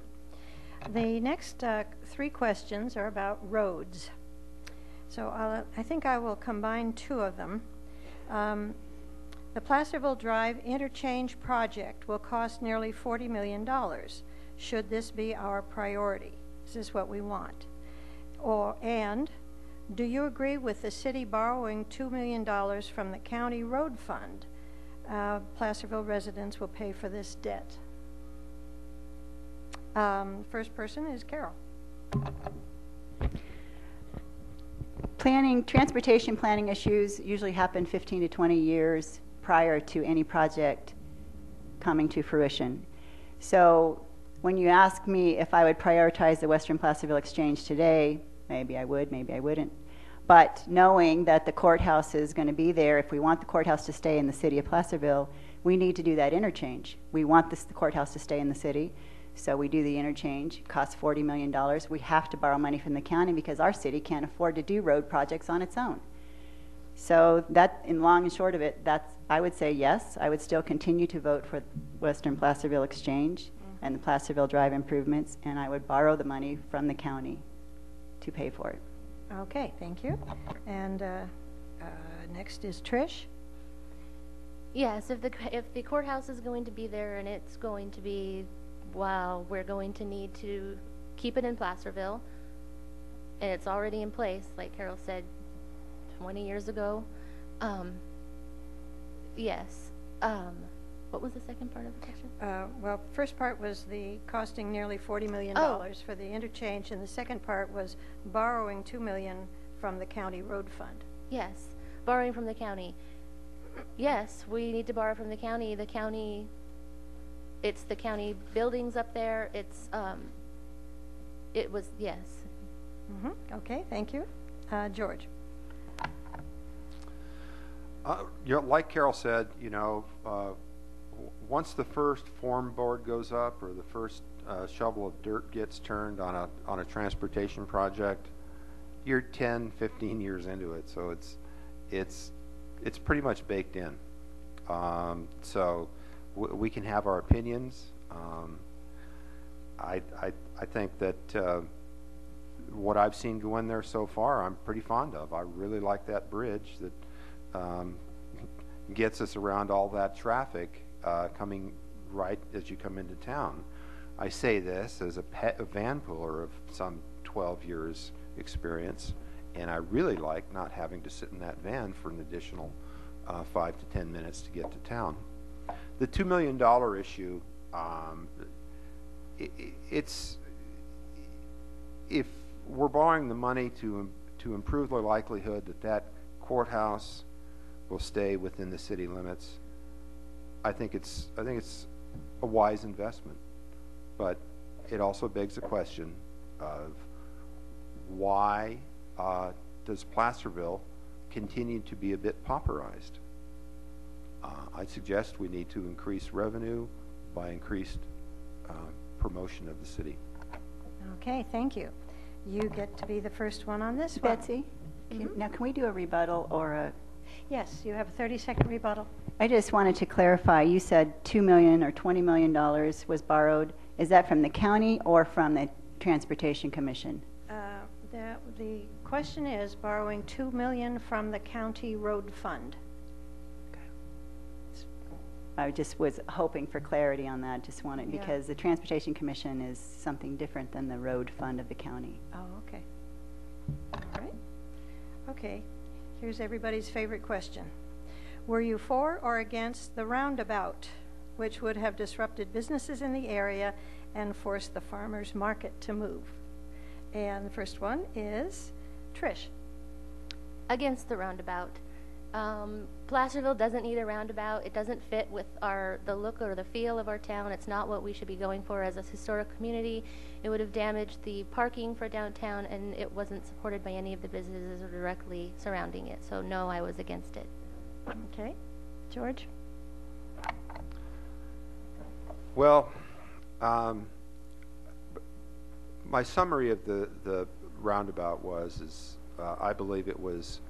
Speaker 1: The next three questions are about roads. So I think I will combine two of them. The Placerville Drive interchange project will cost nearly $40 million. Should this be our priority? Is this what we want? And do you agree with the city borrowing $2 million from the county road fund? Placerville residents will pay for this debt. First person is Carol.
Speaker 5: Transportation planning issues usually happen 15 to 20 years prior to any project coming to fruition. So when you ask me if I would prioritize the Western Placerville Exchange today, maybe I would, maybe I wouldn't. But knowing that the courthouse is going to be there, if we want the courthouse to stay in the city of Placerville, we need to do that interchange. We want the courthouse to stay in the city, so we do the interchange. It costs $40 million. We have to borrow money from the county because our city can't afford to do road projects on its own. So that, in long and short of it, I would say yes. I would still continue to vote for Western Placerville Exchange and the Placerville Drive improvements, and I would borrow the money from the county to pay for it.
Speaker 1: Okay, thank you. And next is Trish.
Speaker 3: Yes, if the courthouse is going to be there and it's going to be, well, we're going to need to keep it in Placerville, and it's already in place, like Carol said, 20 years ago. Yes. What was the second part of the question?
Speaker 1: Well, first part was the costing nearly $40 million for the interchange, and the second part was borrowing $2 million from the county road fund.
Speaker 3: Yes, borrowing from the county. Yes, we need to borrow from the county. The county, it's the county buildings up there. It's, it was, yes.
Speaker 1: Okay, thank you. George.
Speaker 4: Like Carol said, once the first form board goes up or the first shovel of dirt gets turned on a transportation project, you're 10, 15 years into it, so it's pretty much baked in. So we can have our opinions. I think that what I've seen go in there so far, I'm pretty fond of. I really like that bridge that gets us around all that traffic coming right as you come into town. I say this as a van puller of some 12 years experience, and I really like not having to sit in that van for an additional 5 to 10 minutes to get to town. The $2 million issue, it's if we're borrowing the money to improve the likelihood that courthouse will stay within the city limits, I think it's a wise investment, but it also begs the question of why does Placerville continue to be a bit pauperized? I suggest we need to increase revenue by increased promotion of the city.
Speaker 1: Okay, thank you. You get to be the first one on this one.
Speaker 5: Betsy, now can we do a rebuttal or a...
Speaker 1: Yes, you have a 30-second rebuttal.
Speaker 5: I just wanted to clarify, you said $2 million or $20 million was borrowed. Is that from the county or from the Transportation Commission?
Speaker 1: The question is borrowing $2 million from the county road fund.
Speaker 5: I just was hoping for clarity on that, just wanted, because the Transportation Commission is something different than the road fund of the county.
Speaker 1: Oh, okay. All right. Okay, here's everybody's favorite question. Were you for or against the roundabout, which would have disrupted businesses in the area and forced the farmers market to move? And the first one is Trish.
Speaker 3: Against the roundabout. Placerville doesn't need a roundabout. It doesn't fit with the look or the feel of our town. It's not what we should be going for as a historic community. It would have damaged the parking for downtown, and it wasn't supported by any of the businesses directly surrounding it. So no, I was against it.
Speaker 1: Okay. George?
Speaker 4: Well, my summary of the roundabout is I believe it was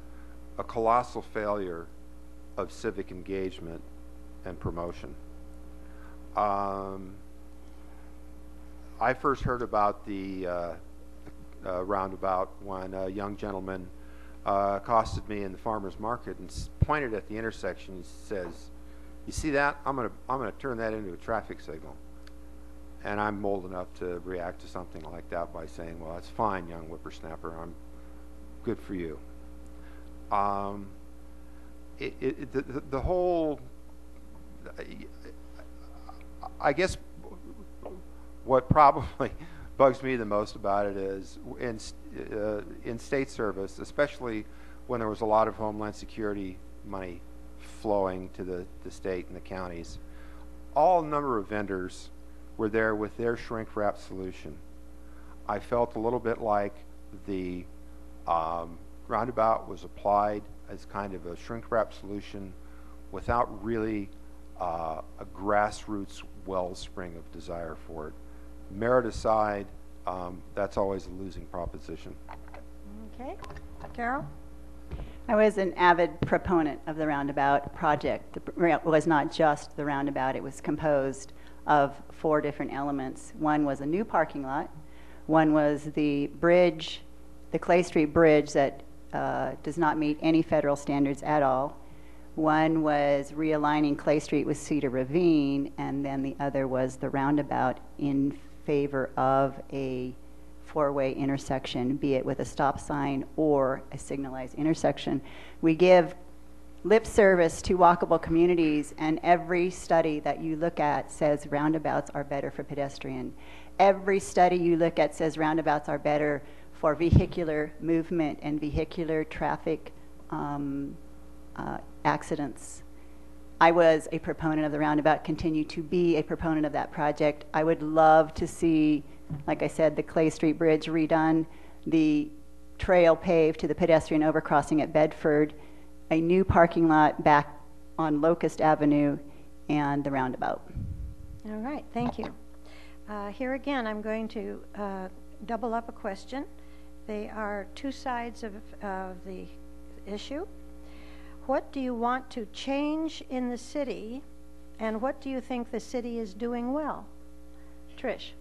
Speaker 4: a colossal failure of civic engagement and promotion. I first heard about the roundabout when a young gentleman accosted me in the farmer's market and pointed at the intersection and says, "You see that? I'm gonna turn that into a traffic signal." And I'm old enough to react to something like that by saying, well, that's fine, young whippersnapper. I'm good for you. The whole, I guess what probably bugs me the most about it is in state service, especially when there was a lot of Homeland Security money flowing to the state and the counties, all number of vendors were there with their shrink wrap solution. I felt a little bit like the roundabout was applied as kind of a shrink wrap solution without really a grassroots wellspring of desire for it. Merit aside, that's always a losing proposition.
Speaker 1: Okay. Carol?
Speaker 5: I was an avid proponent of the roundabout project. It was not just the roundabout. It was composed of 4 different elements. One was a new parking lot. One was the bridge, the Clay Street Bridge that does not meet any federal standards at all. One was realigning Clay Street with Cedar Ravine, and then the other was the roundabout in favor of a 4-way intersection, be it with a stop sign or a signalized intersection. We give lip service to walkable communities, and every study that you look at says roundabouts are better for pedestrian. Every study you look at says roundabouts are better for vehicular movement and vehicular traffic accidents. I was a proponent of the roundabout, continue to be a proponent of that project. I would love to see, like I said, the Clay Street Bridge redone, the trail paved to the pedestrian overcrossing at Bedford, a new parking lot back on Locust Avenue, and the roundabout.
Speaker 1: All right, thank you. Here again, I'm going to double up a question. They are 2 sides of the issue. What do you want to change in the city, and what do you think the city is doing well? Trish.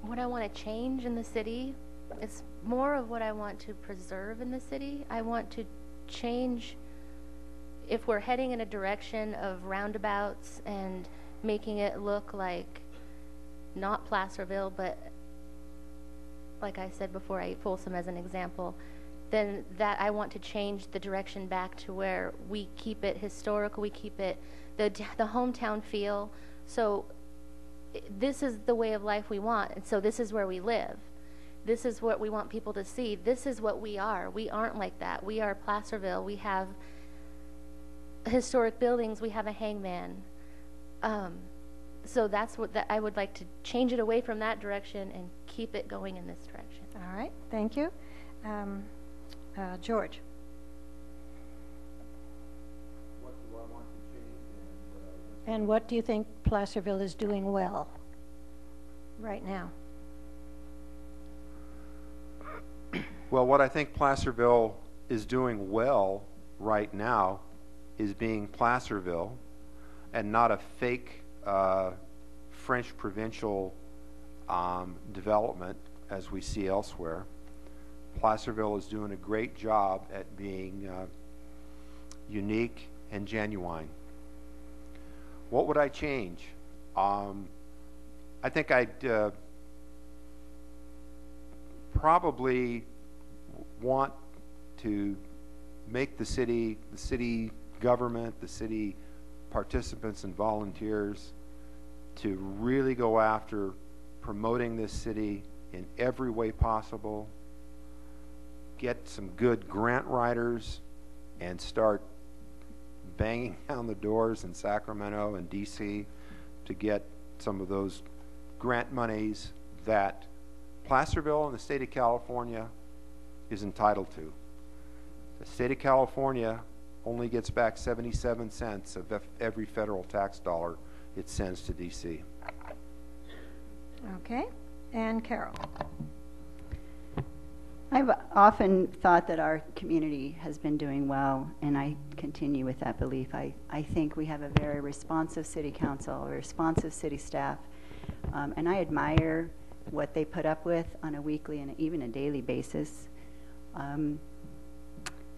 Speaker 3: What I want to change in the city, it's more of what I want to preserve in the city. I want to change, if we're heading in a direction of roundabouts and making it look like not Placerville, but like I said before, I ate Folsom as an example, then that I want to change the direction back to where we keep it historical, we keep it the hometown feel. So this is the way of life we want, and so this is where we live. This is what we want people to see. This is what we are. We aren't like that. We are Placerville. We have historic buildings. We have a hangman. So that's what I would like to change it away from that direction and keep it going in this direction.
Speaker 1: All right, thank you. George.
Speaker 4: What do I want to change?
Speaker 1: And what do you think Placerville is doing well right now?
Speaker 4: Well, what I think Placerville is doing well right now is being Placerville and not a fake French provincial development as we see elsewhere. Placerville is doing a great job at being unique and genuine. What would I change? I think I'd probably want to make the city government, the city participants and volunteers to really go after promoting this city in every way possible, get some good grant writers, and start banging down the doors in Sacramento and DC to get some of those grant monies that Placerville and the state of California is entitled to. The state of California only gets back 77 cents of every federal tax dollar it sends to DC.
Speaker 1: Okay, and Carol.
Speaker 5: I've often thought that our community has been doing well, and I continue with that belief. I think we have a very responsive city council, a responsive city staff, and I admire what they put up with on a weekly and even a daily basis.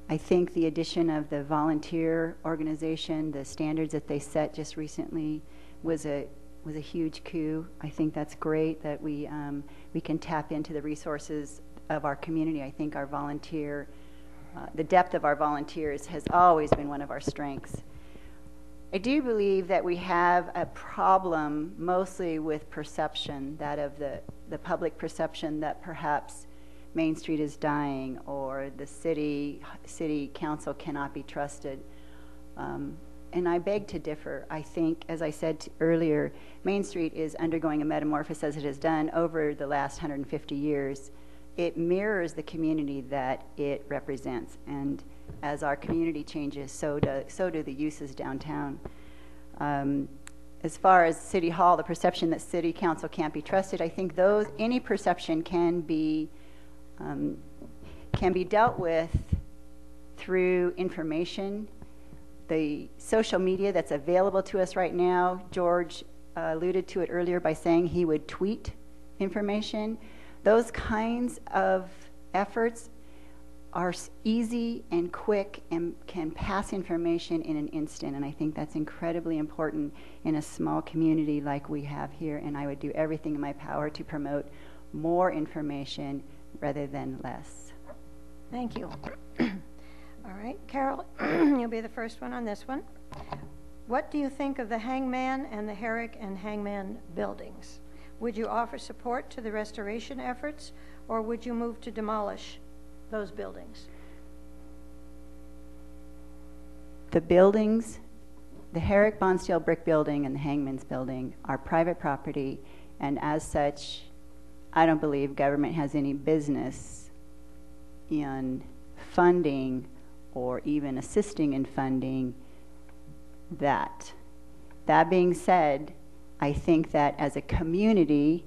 Speaker 5: I think the addition of the volunteer organization, the standards that they set just recently, was a huge coup. I think that's great that we can tap into the resources of our community. I think our volunteer, the depth of our volunteers has always been one of our strengths. I do believe that we have a problem mostly with perception, that of the public perception that perhaps Main Street is dying or the city council cannot be trusted. And I beg to differ. I think, as I said earlier, Main Street is undergoing a metamorphosis as it has done over the last 150 years. It mirrors the community that it represents. And as our community changes, so do the uses downtown. As far as City Hall, the perception that City Council can't be trusted, I think any perception can be dealt with through information. The social media that's available to us right now, George alluded to it earlier by saying he would tweet information. Those kinds of efforts are easy and quick and can pass information in an instant, and I think that's incredibly important in a small community like we have here, and I would do everything in my power to promote more information rather than less.
Speaker 1: Thank you. All right, Carol, you'll be the first one on this one. What do you think of the Hangman and the Herrick and Hangman buildings? Would you offer support to the restoration efforts, or would you move to demolish those buildings?
Speaker 5: The buildings, the Herrick Bonsteel Brick Building and the Hangman's Building, are private property, and as such, I don't believe government has any business in funding or even assisting in funding that. That being said, I think that as a community,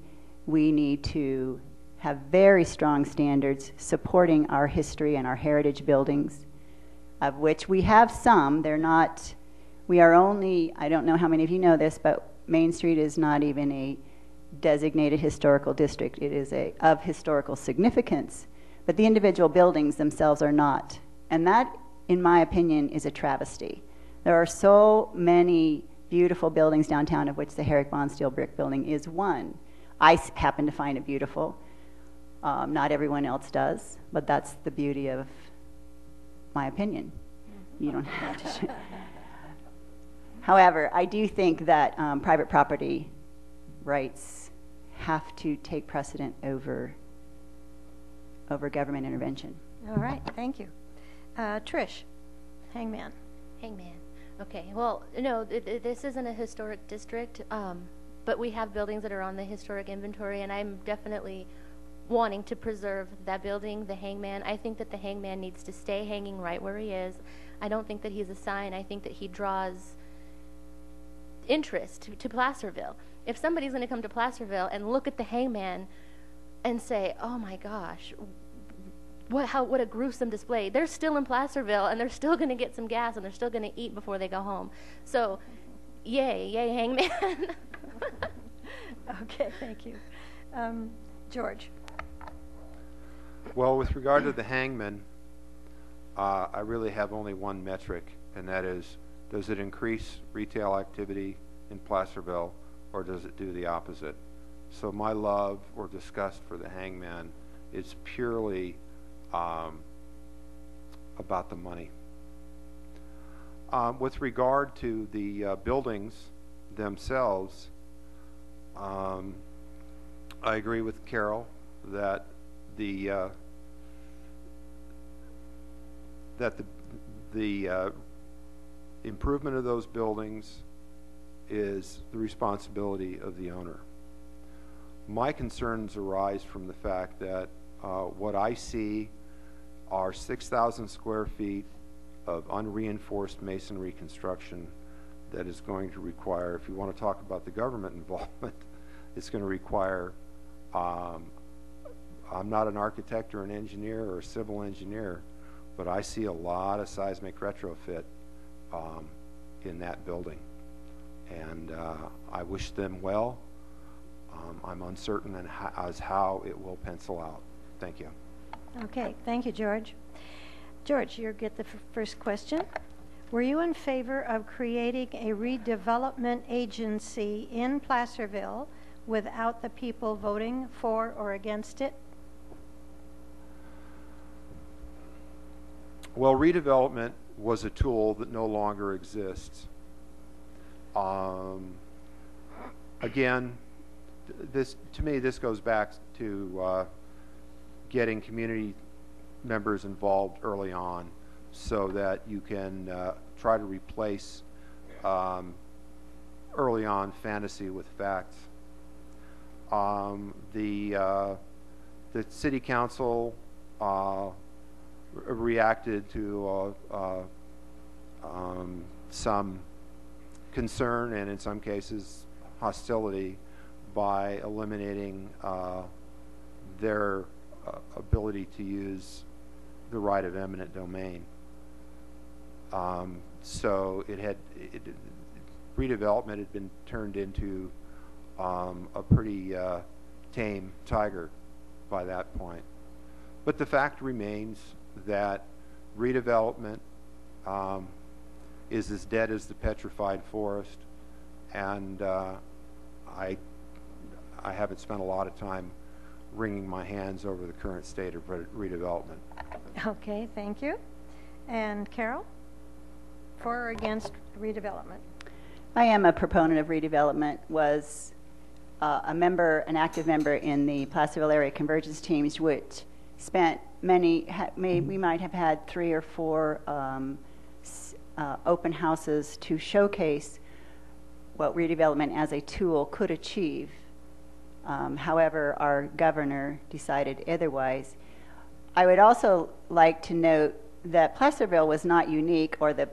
Speaker 5: we need to have very strong standards supporting our history and our heritage buildings, of which we have some. They're not, we are only, I don't know how many of you know this, but Main Street is not even a designated historical district. It is of historical significance, but the individual buildings themselves are not. And that, in my opinion, is a travesty. There are so many beautiful buildings downtown, of which the Herrick Bonsteel Brick Building is one. I happen to find it beautiful. Not everyone else does, but that's the beauty of my opinion. You don't have to. However, I do think that private property rights have to take precedent over government intervention.
Speaker 1: All right, thank you. Trish, Hangman.
Speaker 3: Hangman. Okay, well, no, this isn't a historic district, but we have buildings that are on the historic inventory, and I'm definitely wanting to preserve that building, the Hangman. I think that the Hangman needs to stay hanging right where he is. I don't think that he's a sign. I think that he draws interest to Placerville. If somebody's going to come to Placerville and look at the Hangman and say, oh my gosh, what a gruesome display. They're still in Placerville, and they're still going to get some gas, and they're still going to eat before they go home. So, yay, Hangman.
Speaker 1: Okay, thank you. George.
Speaker 4: Well, with regard to the Hangman, I really have only one metric, and that is, does it increase retail activity in Placerville, or does it do the opposite? So my love or disgust for the Hangman is purely about the money. With regard to the buildings themselves, I agree with Carol that the improvement of those buildings is the responsibility of the owner. My concerns arise from the fact that what I see are 6,000 square feet of unreinforced masonry construction that is going to require, if you want to talk about the government involvement, it's going to require, I'm not an architect or an engineer or a civil engineer, but I see a lot of seismic retrofit in that building. And I wish them well. I'm uncertain as how it will pencil out. Thank you.
Speaker 1: Okay, thank you, George. George, you get the first question. Were you in favor of creating a redevelopment agency in Placerville without the people voting for or against it?
Speaker 4: Well, redevelopment was a tool that no longer exists. Again, to me, this goes back to getting community members involved early on so that you can try to replace early on fantasy with facts. The city council reacted to some concern and in some cases hostility by eliminating their ability to use the right of eminent domain. So redevelopment had been turned into a pretty tame tiger by that point. But the fact remains that redevelopment is as dead as the petrified forest, and I haven't spent a lot of time wringing my hands over the current state of redevelopment.
Speaker 1: Okay, thank you. And Carol, for or against redevelopment?
Speaker 5: I am a proponent of redevelopment, was an active member in the Placerville area convergence teams, which spent we might have had 3 or 4 open houses to showcase what redevelopment as a tool could achieve. However, our governor decided otherwise. I would also like to note that Placerville was not unique, or the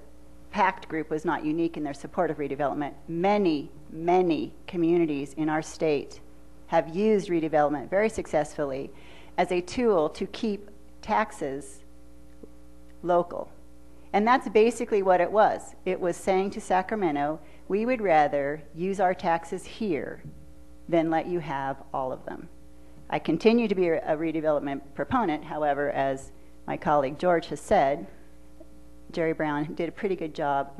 Speaker 5: PACT group was not unique in their support of redevelopment. Many, many communities in our state have used redevelopment very successfully as a tool to keep taxes local. And that's basically what it was. It was saying to Sacramento, we would rather use our taxes here than let you have all of them. I continue to be a redevelopment proponent. However, as my colleague George has said, Jerry Brown did a pretty good job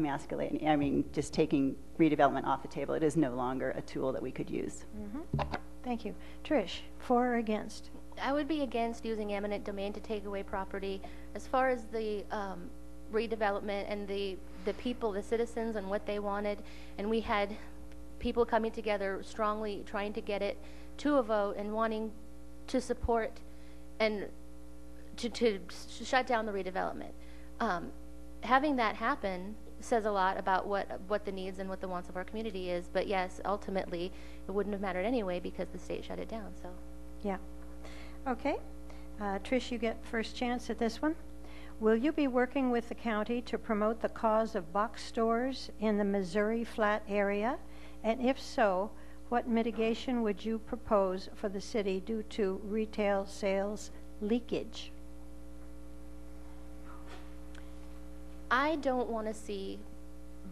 Speaker 5: just taking redevelopment off the table. It is no longer a tool that we could use.
Speaker 1: Mm-hmm. Thank you. Trish, for or against?
Speaker 3: I would be against using eminent domain to take away property. As far as the redevelopment and the people, the citizens, and what they wanted, and we had people coming together strongly trying to get it to a vote and wanting to support and to shut down the redevelopment. Having that happen says a lot about what the needs and what the wants of our community is. But yes, ultimately, it wouldn't have mattered anyway because the state shut it down. So,
Speaker 1: yeah. Okay. Trish, you get first chance at this one. Will you be working with the county to promote the cause of box stores in the Missouri Flat area? And if so, what mitigation would you propose for the city due to retail sales leakage?
Speaker 3: I don't want to see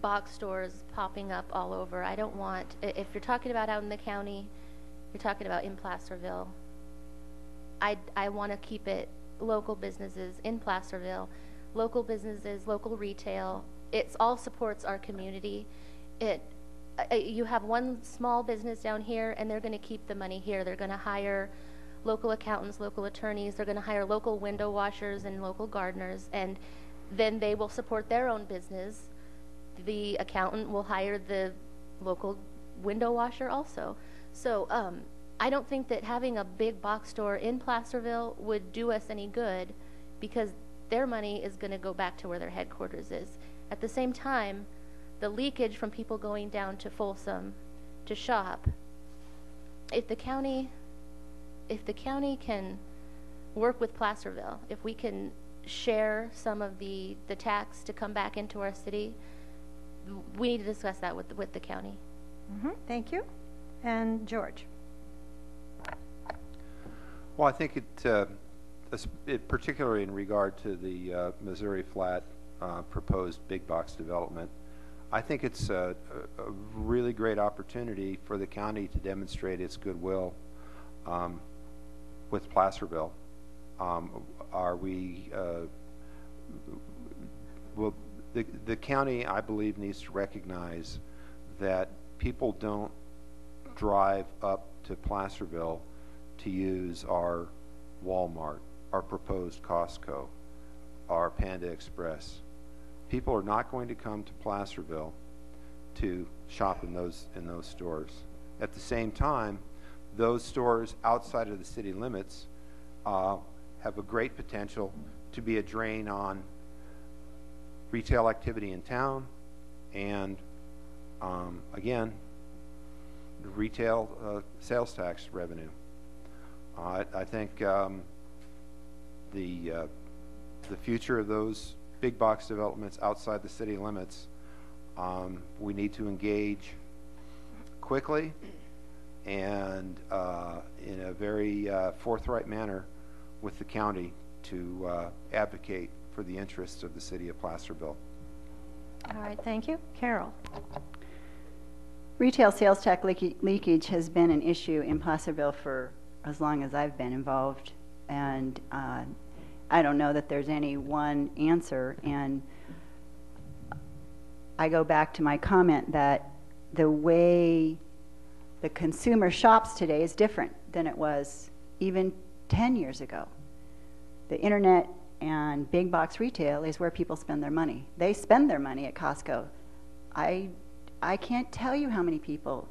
Speaker 3: box stores popping up all over. I don't want, if you're talking about out in the county, you're talking about in Placerville. I want to keep it local businesses in Placerville, local businesses, local retail. It all supports our community. You have one small business down here, and they're going to keep the money here. They're going to hire local accountants, local attorneys. They're going to hire local window washers and local gardeners, and then they will support their own business. The accountant will hire the local window washer also. So I don't think that having a big box store in Placerville would do us any good, because their money is going to go back to where their headquarters is. At the same time, the leakage from people going down to Folsom to shop, if the county can work with Placerville, if we can share some of the tax to come back into our city, we need to discuss that with the county.
Speaker 1: Mm-hmm. Thank you. And George?
Speaker 4: Well, I think it particularly in regard to the Missouri Flat proposed big box development, I think it's a really great opportunity for the county to demonstrate its goodwill with Placerville. well, the county, I believe, needs to recognize that people don't drive up to Placerville to use our Walmart, our proposed Costco, our Panda Express. People are not going to come to Placerville to shop in those stores. At the same time, those stores outside of the city limits have a great potential to be a drain on retail activity in town, and again, the retail sales tax revenue. I think the future of those big box developments outside the city limits, we need to engage quickly and in a very forthright manner with the county to advocate for the interests of the city of Placerville.
Speaker 1: All right, thank you. Carol.
Speaker 5: Retail sales tax leakage has been an issue in Placerville for as long as I've been involved, and I don't know that there's any one answer. And I go back to my comment that the way the consumer shops today is different than it was even 10 years ago. The internet and big box retail is where people spend their money. They spend their money at Costco. I can't tell you how many people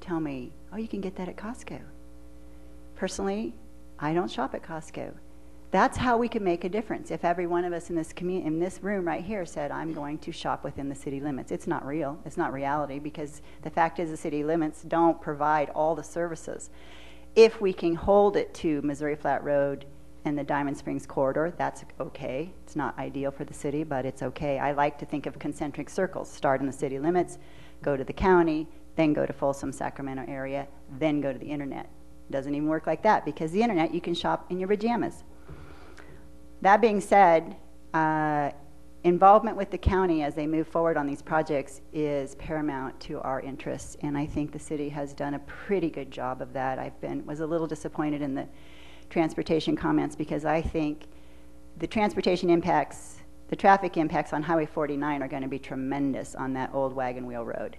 Speaker 5: tell me, oh, you can get that at Costco. Personally, I don't shop at Costco. That's how we can make a difference. If every one of us in this room right here said, I'm going to shop within the city limits. It's not real. It's not reality, because the fact is the city limits don't provide all the services. If we can hold it to Missouri Flat Road and the Diamond Springs corridor, that's okay. It's not ideal for the city, but it's okay. I like to think of concentric circles. Start in the city limits, go to the county, then go to Folsom, Sacramento area, then go to the internet. Doesn't even work like that, because the internet, you can shop in your pajamas. That being said, involvement with the county as they move forward on these projects is paramount to our interests, and I think the city has done a pretty good job of that. Was a little disappointed in the transportation comments, because I think the transportation impacts, the traffic impacts on Highway 49 are going to be tremendous on that old wagon wheel road.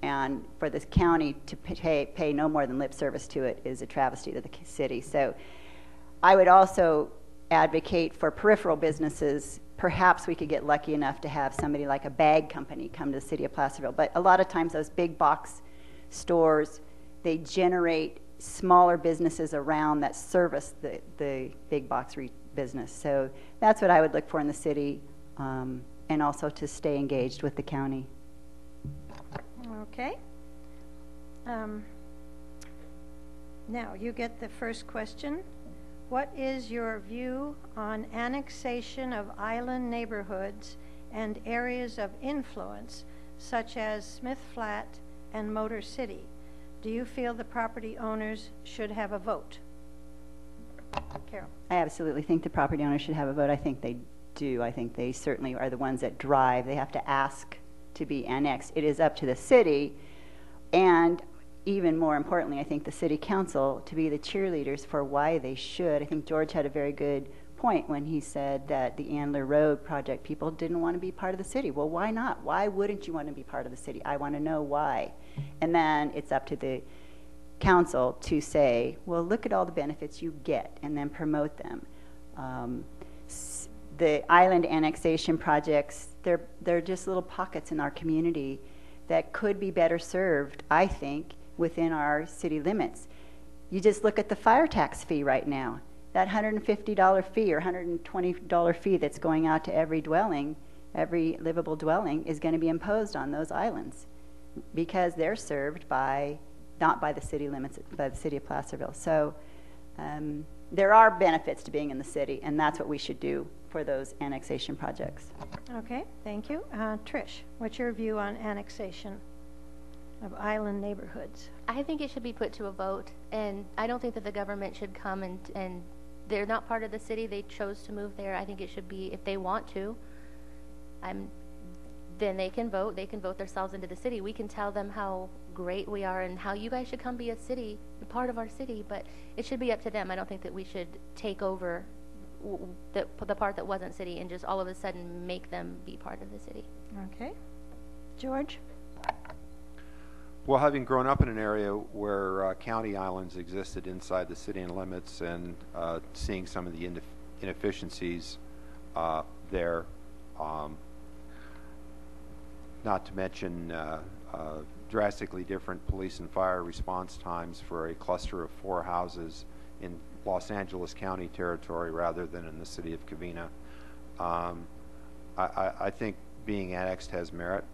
Speaker 5: And for this county to pay no more than lip service to it is a travesty to the city. So I would also advocate for peripheral businesses. Perhaps we could get lucky enough to have somebody like a bag company come to the city of Placerville. But a lot of times those big box stores, they generate smaller businesses around that service the big box business. So that's what I would look for in the city, and also to stay engaged with the county.
Speaker 1: Okay. Now you get the first question. What is your view on annexation of island neighborhoods and areas of influence, such as Smith Flat and Motor City? Do you feel the property owners should have a vote? Carol.
Speaker 5: I absolutely think the property owners should have a vote. I think they do. I think they certainly are the ones that drive. They have to ask to be annexed. It is up to the city, and even more importantly, I think the city council, to be the cheerleaders for why they should. I think George had a very good point when he said that the Antler Road project, people didn't want to be part of the city. Well, why not? Why wouldn't you want to be part of the city? I want to know why. And then it's up to the council to say, well, look at all the benefits you get, and then promote them. The island annexation projects, they're just little pockets in our community that could be better served, I think, within our city limits. You just look at the fire tax fee right now. That $150 fee or $120 fee that's going out to every dwelling, every livable dwelling, is going to be imposed on those islands because they're served by, not by the city limits, by the city of Placerville. So there are benefits to being in the city, and that's what we should do for those annexation projects.
Speaker 1: Okay, thank you. Trish, what's your view on annexation of island neighborhoods?
Speaker 3: I think it should be put to a vote, and I don't think that the government should come and they're not part of the city. They chose to move there. I think it should be, if they want to, then they can vote. They can vote themselves into the city. We can tell them how great we are and how you guys should come be a part of our city, but it should be up to them. I don't think that we should take over the part that wasn't city and just all of a sudden make them be part of the city.
Speaker 1: Okay. George?
Speaker 4: Well, having grown up in an area where county islands existed inside the city limits and seeing some of the inefficiencies there, not to mention drastically different police and fire response times for a cluster of 4 houses in Los Angeles County territory rather than in the city of Covina. I think being annexed has merit.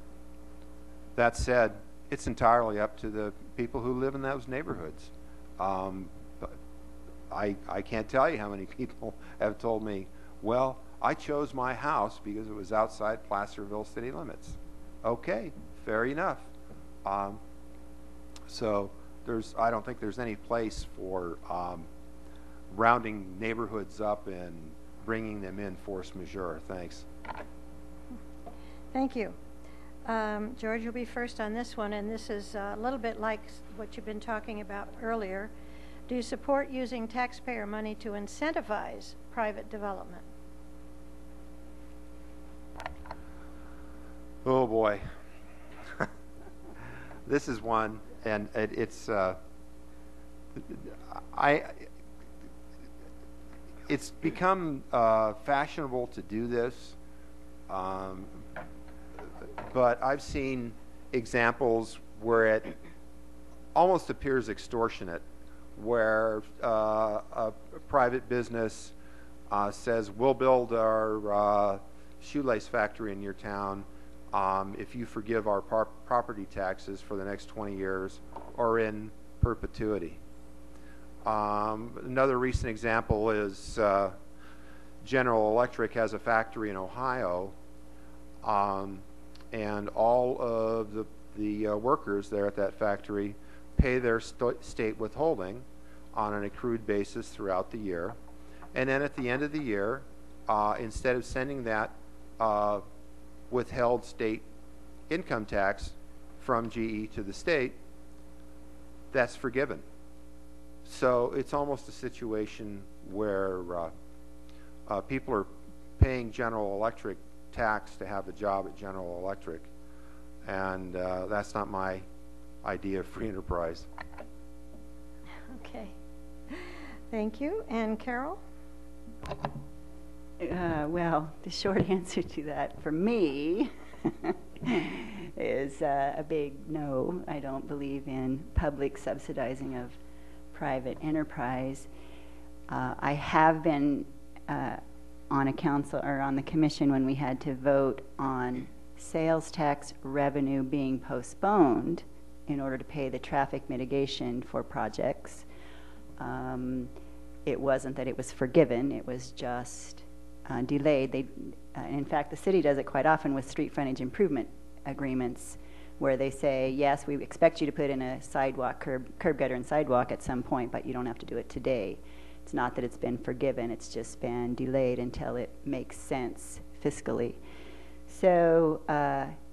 Speaker 4: That said, it's entirely up to the people who live in those neighborhoods. But I can't tell you how many people have told me, well, I chose my house because it was outside Placerville city limits. Okay, fair enough. So I don't think there's any place for rounding neighborhoods up and bringing them in force majeure. Thanks.
Speaker 1: Thank you. George, you'll be first on this one, and this is a little bit like what you've been talking about earlier. Do you support using taxpayer money to incentivize private development?
Speaker 4: Oh boy. This is one, and it's become fashionable to do this, but I've seen examples where it almost appears extortionate, where a private business says, we'll build our shoelace factory in your town if you forgive our property taxes for the next 20 years or in perpetuity. Another recent example is General Electric has a factory in Ohio, and all of the workers there at that factory pay their state withholding on an accrued basis throughout the year. And then at the end of the year, instead of sending that withheld state income tax from GE to the state, that's forgiven. So it's almost a situation where people are paying General Electric tax to have a job at General Electric, and that's not my idea of free enterprise.
Speaker 1: Okay. Thank you. And Carol?
Speaker 5: Well, the short answer to that for me is a big no. I don't believe in public subsidizing of private enterprise. I have been on a council or on the commission when we had to vote on sales tax revenue being postponed in order to pay the traffic mitigation for projects. It wasn't that it was forgiven, it was just delayed. In fact, the city does it quite often with street frontage improvement agreements where they say, yes, we expect you to put in a sidewalk, curb gutter and sidewalk at some point, but you don't have to do it today. It's not that it's been forgiven, it's just been delayed until it makes sense fiscally. So,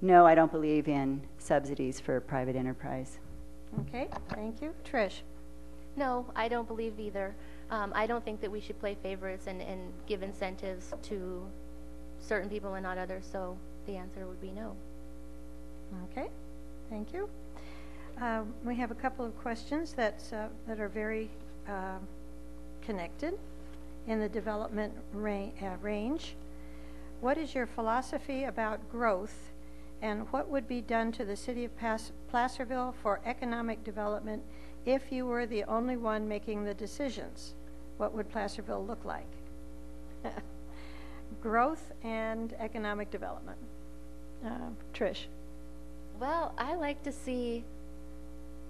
Speaker 5: no, I don't believe in subsidies for private enterprise.
Speaker 1: Okay, thank you. Trish?
Speaker 3: No, I don't believe either. I don't think that we should play favorites and give incentives to certain people and not others, so the answer would be no.
Speaker 1: Okay, thank you. We have a couple of questions that are very connected in the development range. What is your philosophy about growth, and what would be done to the city of Placerville for economic development if you were the only one making the decisions? What would Placerville look like? Growth and economic development. Trish?
Speaker 3: Well, I like to see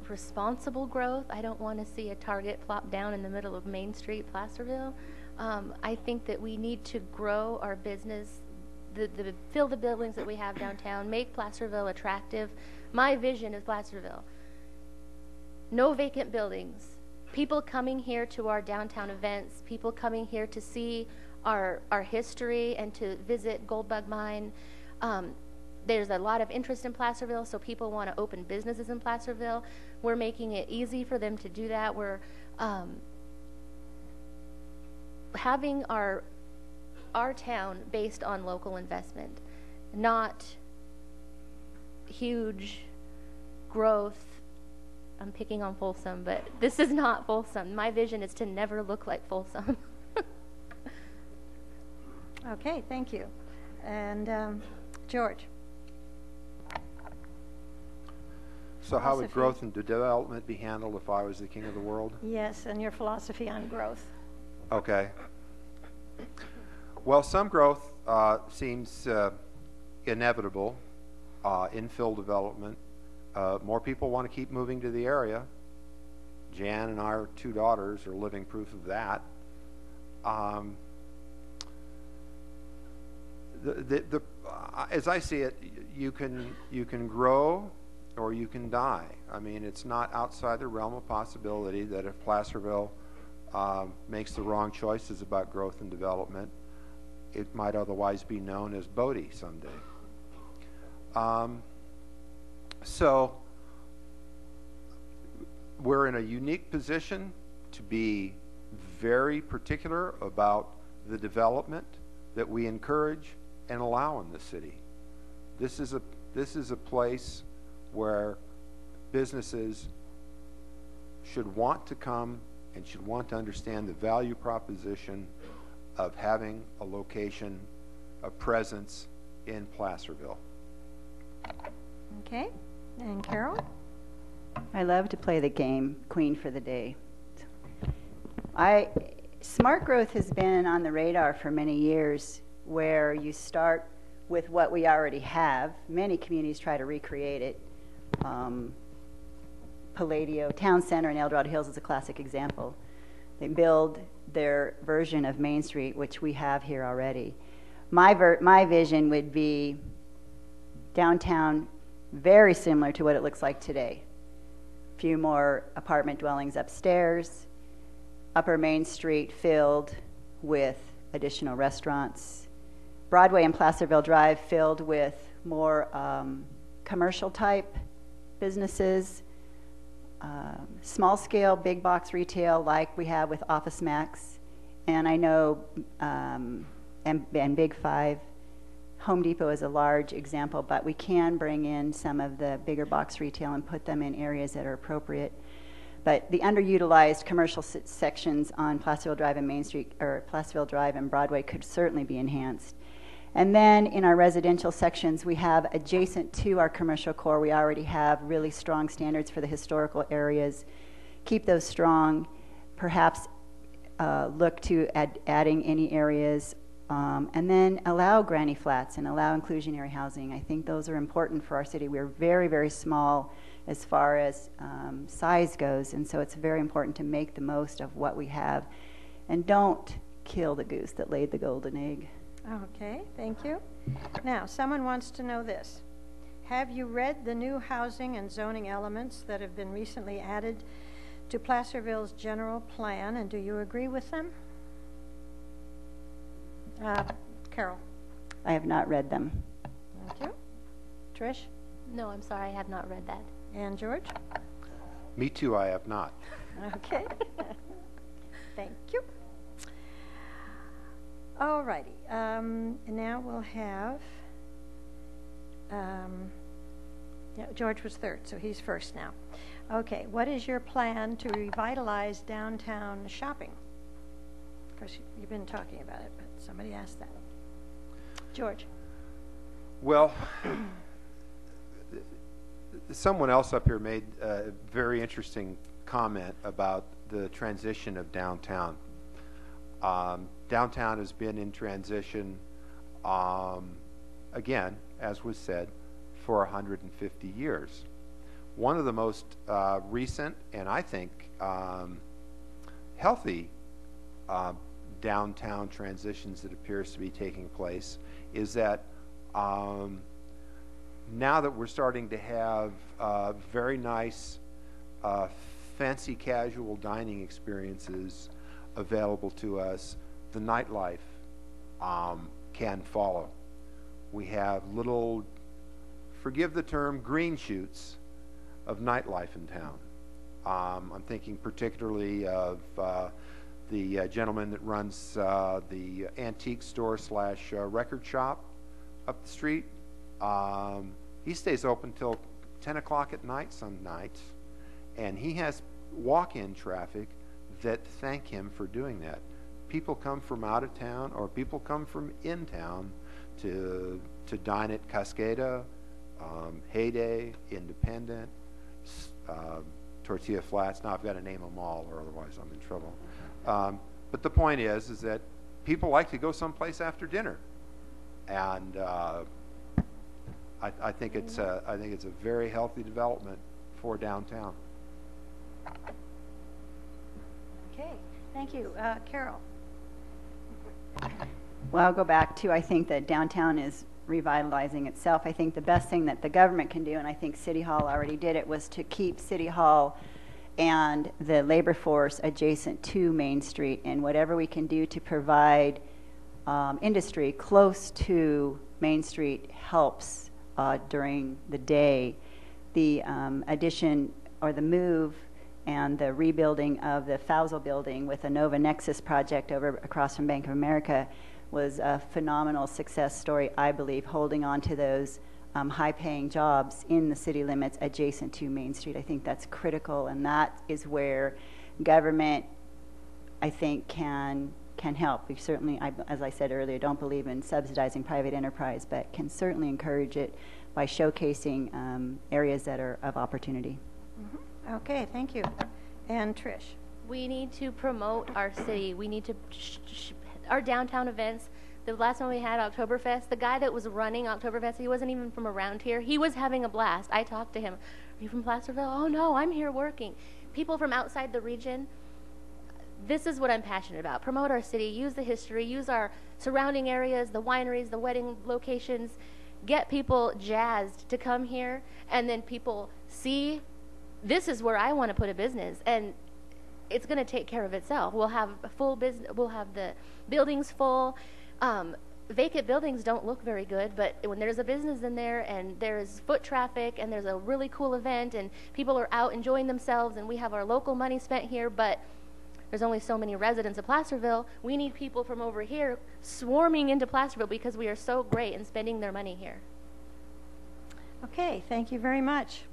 Speaker 3: responsible growth. I don't want to see a Target plop down in the middle of Main Street, Placerville. I think that we need to grow our business, fill the buildings that we have downtown, make Placerville attractive. My vision is Placerville. No vacant buildings. People coming here to our downtown events, people coming here to see our history and to visit Goldbug Mine. There's a lot of interest in Placerville, so people want to open businesses in Placerville. We're making it easy for them to do that. We're having our our town based on local investment, not huge growth. I'm picking on Folsom, but this is not Folsom. My vision is to never look like Folsom.
Speaker 1: Okay, thank you. And George?
Speaker 4: So how would
Speaker 1: Philosophy.
Speaker 4: growth and development be handled if I was the king of the world?
Speaker 1: Yes, and your philosophy on growth.
Speaker 4: Okay. Well, some growth seems inevitable. Infill development. More people want to keep moving to the area. Jan and our two daughters are living proof of that. As I see it, you can grow or you can die. I mean, it's not outside the realm of possibility that if Placerville makes the wrong choices about growth and development, it might otherwise be known as Bodie someday. So we're in a unique position to be very particular about the development that we encourage and allow in the city. This is a place where businesses should want to come and should want to understand the value proposition of having a location, a presence in Placerville.
Speaker 1: Okay, and Carol?
Speaker 5: I love to play the game, Queen for the Day. Smart growth has been on the radar for many years, where you start with what we already have. Many communities try to recreate it. Palladio Town Center in El Dorado Hills is a classic example. They build their version of Main Street, which we have here already. My vision would be downtown very similar to what it looks like today. A few more apartment dwellings upstairs, Upper Main Street filled with additional restaurants, Broadway and Placerville Drive filled with more commercial type businesses, small scale big box retail like we have with Office Max, and I know and Big Five. Home Depot is a large example, but we can bring in some of the bigger box retail and put them in areas that are appropriate. But the underutilized commercial sections on Placerville Drive and Main Street, or Placerville Drive and Broadway, could certainly be enhanced. And then in our residential sections, we have adjacent to our commercial core, we already have really strong standards for the historical areas. Keep those strong, perhaps look to adding any areas, and then allow granny flats and allow inclusionary housing. I think those are important for our city. We're very, very small as far as size goes, and so it's very important to make the most of what we have and don't kill the goose that laid the golden egg.
Speaker 1: Okay, thank you. Now, someone wants to know this. Have you read the new housing and zoning elements that have been recently added to Placerville's general plan, and do you agree with them? Carol?
Speaker 5: I have not read them.
Speaker 1: Thank you. Trish?
Speaker 3: No, I'm sorry, I have not read that.
Speaker 1: And George?
Speaker 4: Me too, I have not.
Speaker 1: Okay. Thank you. All righty. Now we'll have, George was third, so he's first now. Okay, what is your plan to revitalize downtown shopping? Of course, you've been talking about it, but somebody asked that. George?
Speaker 4: Well, someone else up here made a very interesting comment about the transition of downtown. Downtown has been in transition, again, as was said, for 150 years. One of the most recent and I think healthy downtown transitions that appears to be taking place is that now that we're starting to have very nice fancy casual dining experiences available to us, the nightlife can follow. We have little, forgive the term, green shoots of nightlife in town. I'm thinking particularly of the gentleman that runs the antique store / record shop up the street. He stays open till 10 o'clock at night some nights, and he has walk-in traffic that thank him for doing that. People come from out of town, or people come from in town to dine at Cascada, Heyday, Independent, Tortilla Flats. Now I've got to name them all, or otherwise I'm in trouble. But the point is that people like to go someplace after dinner, and I think it's a very healthy development for downtown.
Speaker 1: Okay, thank you. Carol?
Speaker 5: Well, I'll go back to, I think that downtown is revitalizing itself. I think the best thing that the government can do, and I think City Hall already did it, was to keep City Hall and the labor force adjacent to Main Street, and whatever we can do to provide industry close to Main Street helps during the day. The addition or the move and the rebuilding of the Fousel building with the Nova Nexus project over across from Bank of America was a phenomenal success story, I believe, holding on to those high-paying jobs in the city limits adjacent to Main Street. I think that's critical, and that is where government, I think, can help. We certainly, as I said earlier, don't believe in subsidizing private enterprise, but can certainly encourage it by showcasing areas that are of opportunity.
Speaker 1: Mm-hmm. Okay, thank you. And Trish?
Speaker 3: We need to promote our city. We need to our downtown events. The last one we had, Oktoberfest, the guy that was running Oktoberfest, he wasn't even from around here. He was having a blast. I talked to him. Are you from Placerville? Oh, no, I'm here working. People from outside the region, this is what I'm passionate about. Promote our city, use the history, use our surrounding areas, the wineries, the wedding locations, get people jazzed to come here, and then people see this is where I want to put a business, and it's going to take care of itself. We'll have a full business. We'll have the buildings full. Vacant buildings don't look very good, but when there's a business in there and there's foot traffic and there's a really cool event and people are out enjoying themselves and we have our local money spent here, but there's only so many residents of Placerville, we need people from over here swarming into Placerville because we are so great in spending their money here.
Speaker 1: Okay, thank you very much.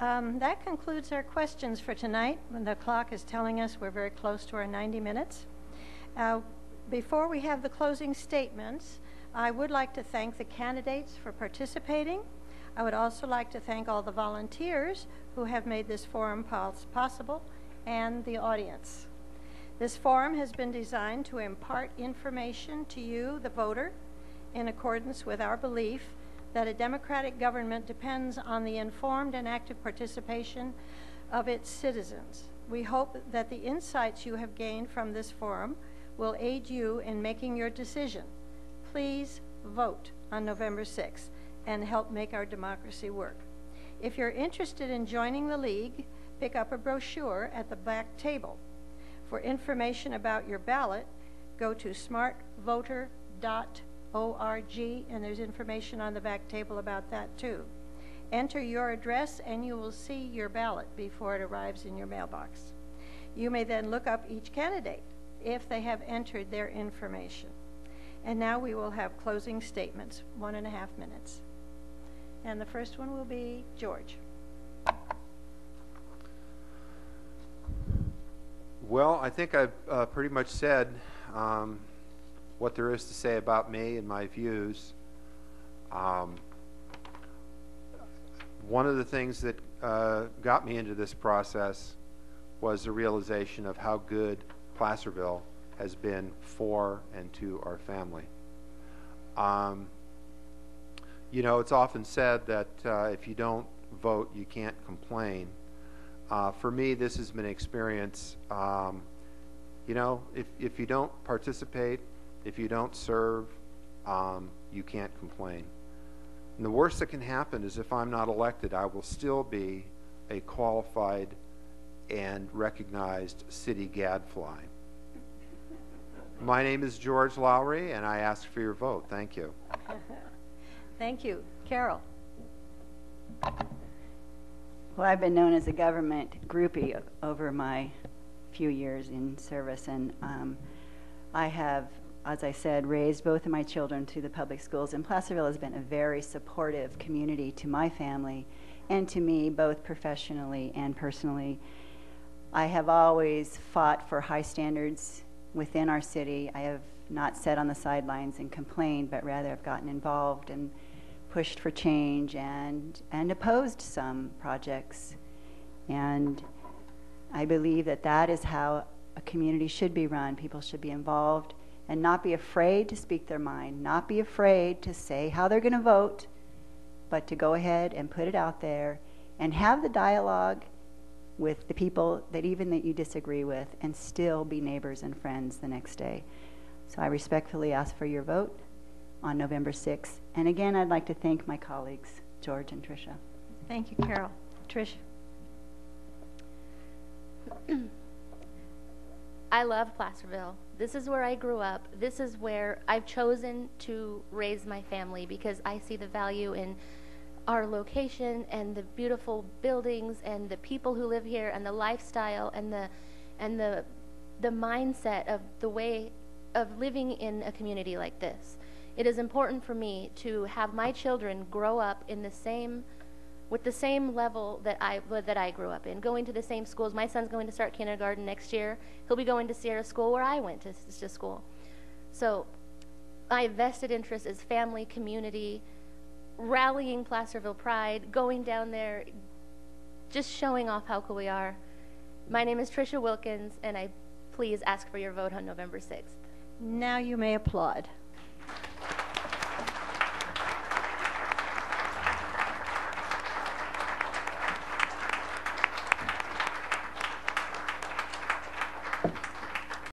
Speaker 1: That concludes our questions for tonight. When the clock is telling us we're very close to our 90 minutes. Before we have the closing statements, I would like to thank the candidates for participating. I would also like to thank all the volunteers who have made this forum possible, and the audience. This forum has been designed to impart information to you, the voter, in accordance with our belief that a democratic government depends on the informed and active participation of its citizens. We hope that the insights you have gained from this forum will aid you in making your decision. Please vote on November 6th and help make our democracy work. If you're interested in joining the League, pick up a brochure at the back table. For information about your ballot, go to smartvoter.org, and there's information on the back table about that too. Enter your address and you will see your ballot before it arrives in your mailbox. You may then look up each candidate if they have entered their information. And now we will have closing statements, 1.5 minutes. And the first one will be George.
Speaker 4: Well, I think I've pretty much said what there is to say about me and my views. One of the things that got me into this process was the realization of how good Placerville has been for and to our family. You know, it's often said that if you don't vote, you can't complain. For me, this has been an experience, you know, if you don't participate, if you don't serve, you can't complain. And the worst that can happen is if I'm not elected, I will still be a qualified and recognized city gadfly. My name is George Lowry, and I ask for your vote. Thank you.
Speaker 1: Thank you. Carol.
Speaker 5: Well, I've been known as a government groupie over my few years in service, and I have, as I said, raised both of my children through the public schools, and Placerville has been a very supportive community to my family and to me, both professionally and personally. I have always fought for high standards within our city. I have not sat on the sidelines and complained, but rather have gotten involved and pushed for change and opposed some projects. And I believe that that is how a community should be run. People should be involved and not be afraid to speak their mind, not be afraid to say how they're going to vote, but to go ahead and put it out there and have the dialogue with the people that you disagree with, and still be neighbors and friends the next day. So I respectfully ask for your vote on November 6th. And again, I'd like to thank my colleagues, George and Tricia.
Speaker 1: Thank you, Carol. Tricia?
Speaker 3: I love Placerville. This is where I grew up. This is where I've chosen to raise my family because I see the value in our location and the beautiful buildings and the people who live here and the lifestyle and the mindset of the way of living in a community like this. It is important for me to have my children grow up in with the same level that I grew up in, going to the same schools. My son's going to start kindergarten next year. He'll be going to Sierra School where I went to school. So my vested interest is family, community, rallying Placerville pride, going down there, just showing off how cool we are. My name is Tricia Wilkins, and I please ask for your vote on November 6th.
Speaker 1: Now you may applaud.